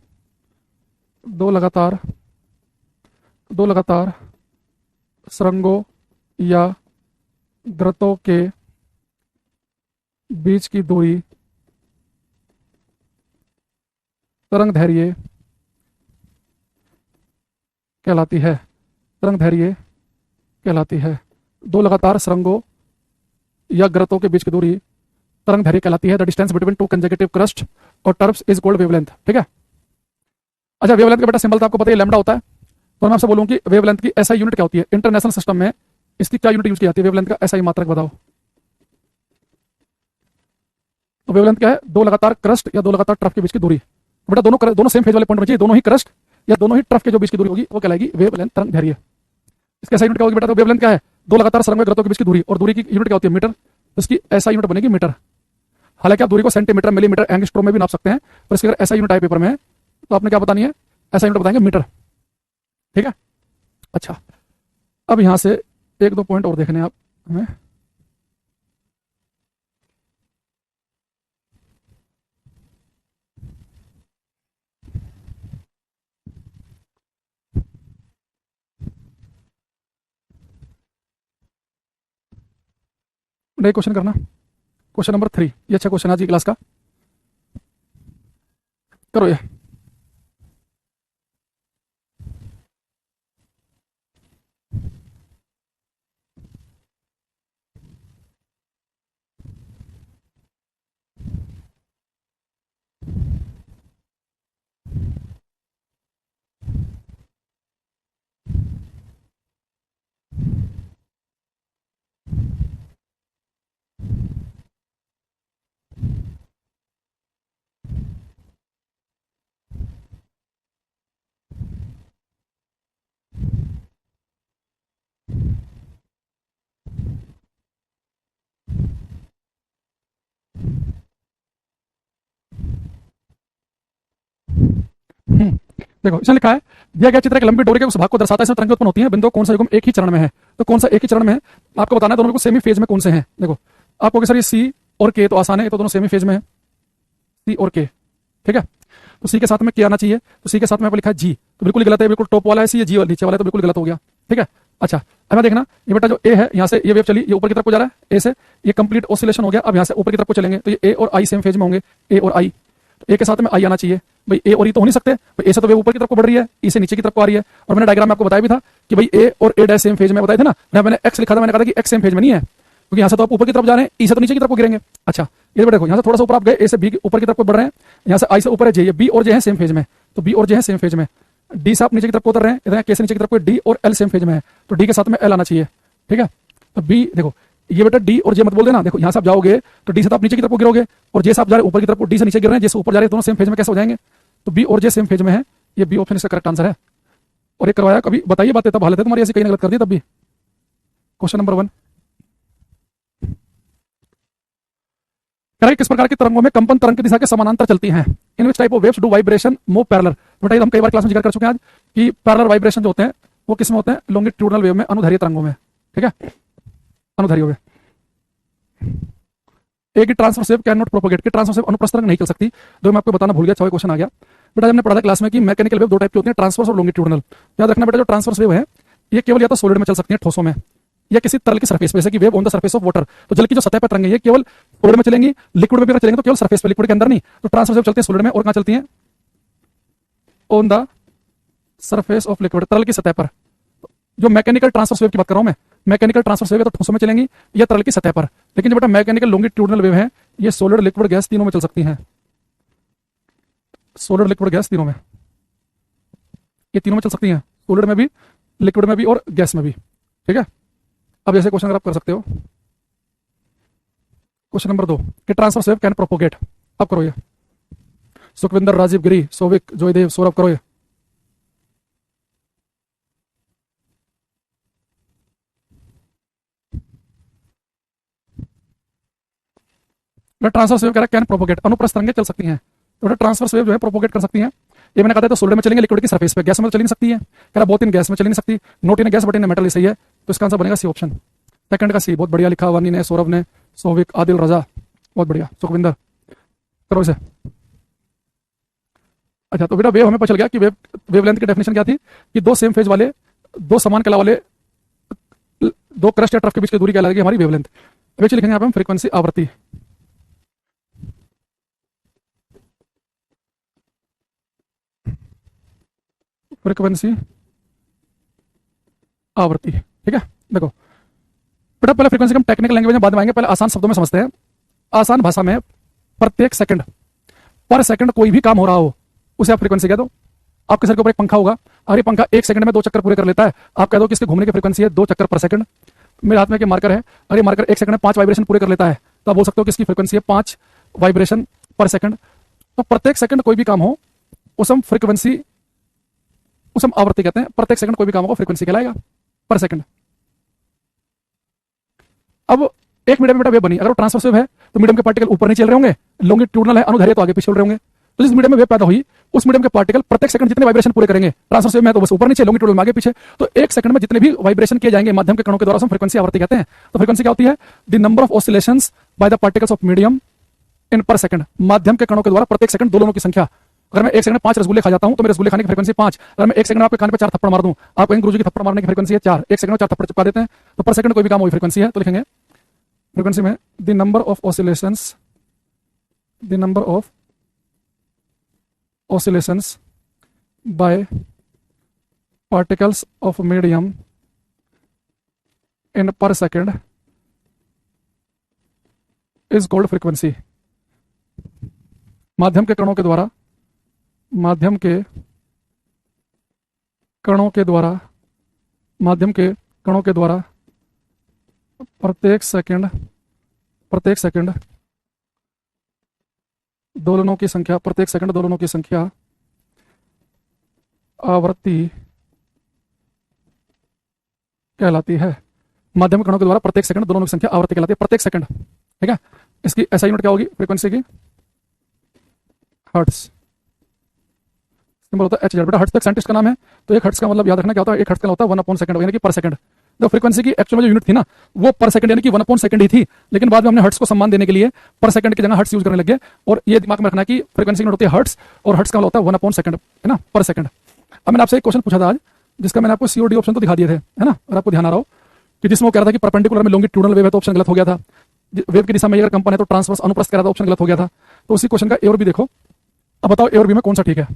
सरंगों या ग्रतों के बीच की दूरी तरंग दैर्घ्य कहलाती है, तरंग दैर्घ्य कहलाती है। दो लगातार सरंगों या ग्रतों के बीच की दूरी तरंग दैर्घ्य कहलाती है। The distance between two consecutive crust और टर्फ्स इज कॉल्ड वेवलेंथ। ठीक है, अच्छा वेवलेंथ का बेटा सिंबल तो आपको पता है लैम्डा होता है। तो मैं आपसे बोलूं कि वेवलेंथ की एसआई यूनिट क्या होती है? इंटरनेशनल सिस्टम में इसकी क्या यूनिट यूज की जाती है? वेवलेंथ का एसआई मात्रक बताओ। तो वेवलेंथ क्या है? दो लगातार क्रस्ट या दो लगातार ट्रफ के बीच की दूरी। तो बेटा दोनों सेम फेज वाले पॉइंट बचे, दोनों ही क्रस्ट या दोनों ही ट्रफ के जो बीच की दूरी होगी वो कहलाएगी वेवलेंथ, तरंग दैर्घ्य। इसका एसआई यूनिट क्या होगी बेटा? तो वेवलेंथ क्या है? दो लगातार सरंगों ग्रतों के बीच की दूरी, और दूरी की यूनिट क्या होती है? मीटर। तो इसकी एसआई यूनिट बनेगी मीटर। हालांकि आप दूरी को सेंटीमीटर, मिलीमीटर, एंगस्ट्रोम में भी नाप सकते हैं, पर इसकी अगर एसआई यूनिट आए पेपर में तो आपने क्या बतानी है? एसआई यूनिट बताएंगे मीटर। ठीक है, अच्छा अब यहां से एक दो पॉइंट और देखने आप हमें। नहीं क्वेश्चन करना, क्वेश्चन नंबर 3, ये अच्छा क्वेश्चन आज की क्लास का, करो ये। देखो इसमें लिखा है, दिया गया चित्र एक लंबी डोरी के उस भाग को दर्शाता है, इसमें तरंगें उत्पन्न होती हैं, बिंदु कौन सा युग्म एक ही चरण में है? तो कौन सा एक ही चरण में है आपको बताना है, दोनों को सेमी फेज में कौन से हैं। देखो आपको सर ये सी और के तो आसान है, ये तो दोनों सेमी फेज में है, सी और के, ठीक है। तो सी के साथ में के आना चाहिए, तो सी के साथ में लिखा है जी, तो बिल्कुल गलत है, बिल्कुल टॉप वाला है सी, जी नीचे वाला है, तो बिल्कुल गलत हो गया, ठीक है। अच्छा अब मैं देखना, ये बेटा जो ए है यहाँ से ये वेव चली, ये ऊपर की तरफ को जा रहा है ए से, ये कंप्लीट ऑसिलेशन हो गया। अब यहाँ से ऊपर की तरफ को चलेंगे तो ये ए और आई सेम फेज में होंगे, ए और आई, तो ए के साथ में आई आना चाहिए भाई, ए और ई तो हो नहीं सकते, भाई ए से तो वेव ऊपर की तरफ को बढ़ रही है, ई से नीचे की तरफ को आ रही है। और मैंने डायग्राम में आपको बताया भी था कि भाई ए और ए डैश सेम फेज में, बताया था ना, मैंने एक्स लिखा था, मैंने कहा था कि एक्स सेम फेज में नहीं है, क्योंकि यहाँ से तो आप ऊपर की तरफ जा रहे हैं, ई से तो नीचे की तरफ को गिरेंगे। अच्छा ये देखो यहाँ से थोड़ा सा ऊपर आप गए, ए से बी ऊपर की तरफ को बढ़ रहे हैं, यहाँ से आई से ऊपर है जे, ये बी और जे है सेम फेज में, तो बी और जे है सेम फेज में। डी से आप नीचे की तरफ उतर रहे हैं, इधर के से नीचे की तरफ डी और एल सेम फेज में है, तो डी के साथ में एल आना चाहिए, ठीक है। तो बी देखो ये बेटा डी और जे मत बोल देना, देखो यहाँ से आप जाओगे तो डी से तो आप नीचे की तरफ गिरोगे, और जे से आप जा रहे ऊपर की तरफ, डी से नीचे गिर रहे हैं, जे से ऊपर जा रहे हैं, दोनों सेम फेज में कैसे हो जाएंगे, तो बी और जे सेम फेज में है, ये बी ऑप्शन इसका करेक्ट आंसर है। और ये करवाया कभी, बताइए बातें तब हालत है तुम्हारी ऐसी, कहीं गलत कर दी तब भी। क्वेश्चन नंबर 1 किस प्रकार की तरंगों में कंपन तरंग की दिशा के समानांतर चलती हैं, in which type of waves do vibration move parallel. बेटा ये हम कई बार क्लास में जिक्र कर चुके हैं आज कि पैरेलल वाइब्रेशन जो होते हैं वो किस में होते हैं, लॉन्गिट्यूडनल वेव में, अनुदैर्घ्य तरंगों में, ठीक है, अनुदैर्घ्य में। एक ही transverse wave can not propagate, कि ट्रांसवर्स वेव अनुप्रस्थ तरंग नहीं चल सकती, जो मैं आपको बताना भूल गया, 6वां क्वेश्चन आ गया। बेटा हमने पढ़ा था क्लास में कि मैकेनिकल वेव दो टाइप की होती है, ट्रांसवर्स और लॉन्गिट्यूडनल। याद रखना बेटा जो ट्रांसवर्स वेव है ये केवल या तो सॉलिड में चल सकती है, ठोसों में, या किसी तरल की सरफेस पे, जैसे कि wave on the surface of water, तो जल की जो सतह पर तरंगें ये केवल सॉलिड में चलेंगी, लिक्विड में भी अगर चलेंगे तो केवल सरफेस पे, लिक्विड के अंदर नहीं। तो ट्रांसवर्स वेव चलती है सॉलिड में, और कहां चलती हैं, on the surface of liquid, तरल की सतह पर। जो मैकेनिकल ट्रांसवर्स वेव की बात कर रहा हूं मैं, मैकेनिकल ट्रांसवर्स वेव तो ठोसों में चलेंगी या तरल की सतह पर, लेकिन जो बेटा मैकेनिकल लॉन्गिट्यूडनल वेव है ये सॉलिड, लिक्विड, गैस तीनों में चल सकती हैं, सॉलिड, लिक्विड, गैस तीनों में, ये तीनों में चल सकती हैं, सॉलिड में भी, लिक्विड में भी और गैस में भी, ठीक है। अब जैसे क्वेश्चन अगर आप कर सकते हो, क्वेश्चन नंबर 2 कि ट्रांसवर्स वेव कैन प्रोपोगेट, अब करो ये, सुखविंदर, राजीव गिरी, सौविक, जोयदेव, सौरभ, करो ये। ट्रांसवर्स वेव कह रहा है कैन प्रोपोगेट, अनुप्रस्थ तरंगें चल सकती हैं, तो ट्रांसवर्स वेव जो है प्रोपोगेट कर सकती हैं। ये मैंने कहा था तो सॉलिड में चलेंगे, लिक्विड की सरफेस पे, गैस में तो चल नहीं सकती है, कह रहा बोथ इन गैस में चल नहीं सकती, note in gas but in metal, सही है, तो इसका आंसर बनेगा सी ऑप्शन, सेकंड का सी। बहुत बढ़िया लिखा, वानी ने, सौरभ ने, सौविक, आदिल, रजा, बहुत बढ़िया, सुखविंदर, करो इसे। अच्छा तो बेटा वेव हमें पता चल गया कि वेवलेंथ की डेफिनेशन क्या थी, कि दो सेम फेज वाले, दो समान कला वाले, दो क्रस्ट या ट्रफ के बीच की दूरी क्या लगेगी, हमारी वेवलेंथ। अब लिखेंगे यहाँ पे हम फ्रीक्वेंसी, आवृत्ति, फ्रीक्वेंसी, आवृत्ति, ठीक है। देखो बेटा पहले फ्रीक्वेंसी हम टेक्निकल लैंग्वेज में बाद में आएंगे, पहले आसान शब्दों में समझते हैं। आसान भाषा में प्रत्येक सेकंड, पर सेकंड कोई भी काम हो रहा हो उसे आप फ्रीक्वेंसी कह दो। आपके सर के ऊपर एक पंखा होगा, और ये पंखा 1 सेकंड में 2 चक्कर पूरे कर लेता है, आप कह दो कि इसके घूमने की फ्रीक्वेंसी है 2 चक्कर पर सेकंड। मेरे हाथ में एक मार्कर है, और ये मार्कर 1 सेकंड में 5 वाइब्रेशन पूरे कर लेता है, तो आप बोल सकते हो कि इसकी फ्रीक्वेंसी है 5 वाइब्रेशन पर सेकंड। तो प्रत्येक सेकंड कोई भी काम हो उस हम फ्रीक्वेंसी, उस हम आवृत्ति कहते हैं। प्रत्येक सेकंड कोई भी काम होगा फ्रीक्वेंसी कहलाएगा, पर सेकंड। अब एक मीडियम में बेटा वेव बनी, अगर ट्रांसवर्स वेव है तो मीडियम के पार्टिकल ऊपर नहीं चल रहे होंगे, लॉन्गिट्यूडनल है, अनुदैर्घ्य तो आगे पीछे चल रहे होंगे। तो जिस मीडियम में वेव पैदा हुई उस मीडियम के पार्टिकल प्रत्येक सेकंड जितने वाइब्रेशन पूरे करेंगे, ट्रांसवर्स वेव में तो बस ऊपर नीचे, लॉन्गिट्यूडनल में आगे पीछे, तो 1 सेकंड में जितने भी वाइब्रेशन किए जाएंगे माध्यम के कणों के द्वारा, हम फ्रीक्वेंसी, आवृत्ति कहते हैं। तो फ्रीक्वेंसी क्या होती है, the number of oscillations by the particles of medium in पर सेकंड, माध्यम के कणों के द्वारा प्रत्येक सेकंड दोनों की संख्या। अगर मैं 1 सेकंड में 5 रसगुल्ले खा जाता हूं तो मेरे रसगुल्ले खाने की फ्रीक्वेंसी 5। अगर मैं 1 सेकंड में आपके कान पे 4 थप्पड़ मार दूं, आप कहेंगे गुरुजी की थप्पड़ मारने की फ्रीक्वेंसी है 4, 1 सेकंड में 4 थप्पड़ चिपका देते हैं, तो पर सेकंड कोई भी काम वही फ्रीक्वेंसी है। तो लिखेंगे फ्रीक्वेंसी में the number of oscillations, the number of oscillations bye particles of medium in पर सेकंड इज कॉल्ड फ्रीक्वेंसी। माध्यम के कणों के द्वारा, माध्यम के कणों के द्वारा, माध्यम के कणों के द्वारा प्रत्येक सेकंड दोलनों की संख्या, प्रत्येक सेकंड दोलनों की संख्या आवृत्ति कहलाती है। माध्यम कणों के द्वारा प्रत्येक सेकंड दोलनों की संख्या आवृत्ति कहलाती है, प्रत्येक सेकंड, ठीक है। इसकी ऐसा यूनिट क्या होगी फ्रीक्वेंसी की, हर्ट्ज, सिंबल होता है एच जेड। बेटा हर्ट्ज तक साइंटिस्ट का नाम है, तो एक हर्ट्ज का मतलब याद रखना क्या होता है, एक हर्ट्ज का होता है 1/सेकंड, यानी कि पर सेकंड। जो फ्रीक्वेंसी की एक्चुअल में जो यूनिट थी ना वो पर सेकंड यानी कि 1/सेकंड ही थी, लेकिन बाद में हमने हर्ट्स को सम्मान देने के लिए पर सेकंड की जगह हर्ट्स यूज करने लगे। और ये दिमाग में रखना कि फ्रीक्वेंसी यूनिट होती है हर्ट्स, और हर्ट्स का मतलब होता है 1/सेकंड, है ना, पर सेकंड। अब मैंने आपसे एक क्वेश्चन पूछा था आज, जिसका मैंने आपको सीओडी ऑप्शन तो दिखा दिए थे, है ना, अगर आपको ध्यान आ रहा हो, कि जिसमें वो कह रहा था कि परपेंडिकुलर में लॉन्गिट्यूडनल वेव है तो ऑप्शन गलत हो गया था, वेव की दिशा में अगर कंपन है तो ट्रांसवर्स अनुप्रस्थ कह रहा था, ऑप्शन गलत हो गया था। तो उसी क्वेश्चन का ए और बी देखो। अब बताओ ए और बी में कौन सा ठीक है।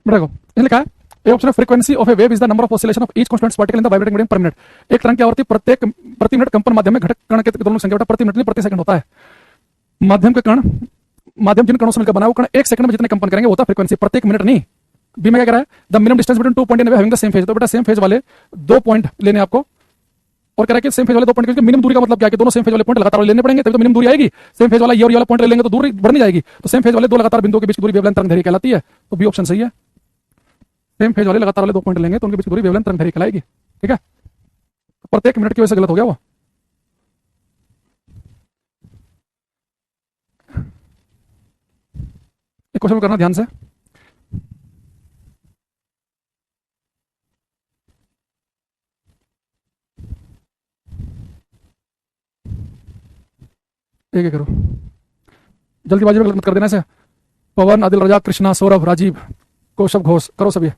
बेटा देखो इसने लिखा है A option frequency of A wave is the number of oscillation of each constant particle in the vibrating medium पर मिनट। एक तरंग की आवर्ती प्रत्येक प्रति मिनट कंपन माध्यम में घटक कण के दोनों संख्या बेटा प्रति मिनट नहीं प्रति सेकंड होता है। माध्यम के कण, माध्यम जिन कणों से मिलकर बना वो कण एक सेकंड में जितने कंपन करेंगे होता है फ्रीक्वेंसी, प्रत्येक मिनट नहीं। बी में क्या कह रहा है, the minimum distance between two point in having the same phase. तो बेटा सेम फेज वाले दो पॉइंट लेने आपको, और कह रहा है कि सेम फेज वाले दो पॉइंट, मिनिमम दूरी का मतलब क्या है कि दोनों सेम फेज वाले पॉइंट लगातार लेने पड़ेंगे तभी तो मिनिमम दूरी आएगी। सेम फेज वाला ये और ये वाला पॉइंट ले लेंगे तो दूरी बढ़ नहीं जाएगी। तो सेम फेज वाले दो लगातार बिंदुओं के बीच की दूरी वेवलेंथ तरंगदैर्घ्य कहलाती है। तो बी ऑप्शन सही है। सेम फेज वाले लगातार वाले दो पॉइंट लेंगे तो उनके बीच की दूरी वेवलेंथ तरंगदैर्घ्य कहलाएगी। ठीक है, प्रत्येक मिनट की वजह से गलत हो गया वो। एक क्वेश्चन करना ध्यान से। एक एक करो, जल्दीबाजी में गलत मत कर देना ऐसे। पवन, आदिल रजा, कृष्णा, सौरभ, राजीव, कौशव घोष, करो सभी।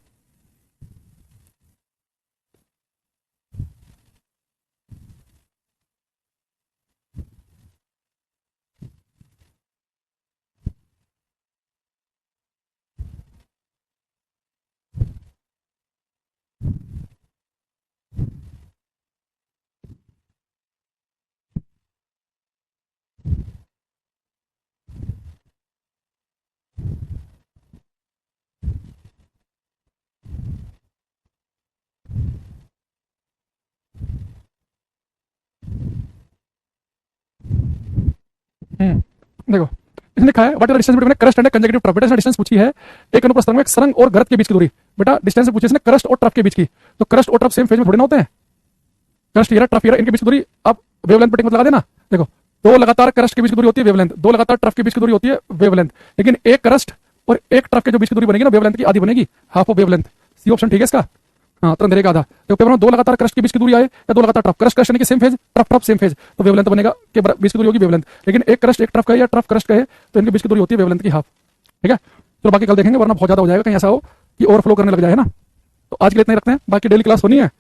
देखो इसने लिखा है what is the distance between crust and conjunctive trough. बेटा इसने डिस्टेंस पूछी है एक अनुप्रस्थ तरंग में एक सरंग और गर्त के बीच की दूरी। बेटा डिस्टेंस पूछी इसने क्रस्ट और ट्रफ के बीच की, तो क्रस्ट और ट्रफ सेम फेज में थोड़ी ना होते हैं। क्रस्ट ये ट्रफ ये इनके बीच की दूरी आप वेवलेंथ पर टिक मत लगा देना। देखो दो लगातार क्रस्ट के बीच की दूरी होती है वेवलेंथ, दो लगातार ट्रफ के बीच की दूरी होती है वेवलेंथ, लेकिन एक क्रस्ट और एक ट्रफ के जो बीच की दूरी बनेगी ना वेवलेंथ की आधी बनेगी, half of wavelength. C option ठीक है इसका। हाँ तरंगदैर्घ्य का आधा। तो पेपर में दो लगातार क्रस्ट के बीच की दूरी आए या दो लगातार ट्रफ, क्रस्ट क्रस्ट यानी कि same phase, trough trough same phase, तो वेवलेंथ बनेगा के बीच की दूरी होगी वेवलेंथ। लेकिन एक क्रस्ट एक ट्रफ का है या ट्रफ क्रस्ट का है तो इनके बीच की दूरी होती है वेवलेंथ की हाफ। ठीक है, तो बाकी कल देखेंगे, वरना बहुत ज्यादा हो जाएगा, कहीं ऐसा हो कि ओवरफ्लो करने लग जाए, है ना। तो आज के लिए इतना ही रखते हैं, बाकी डेली क्लास होनी है।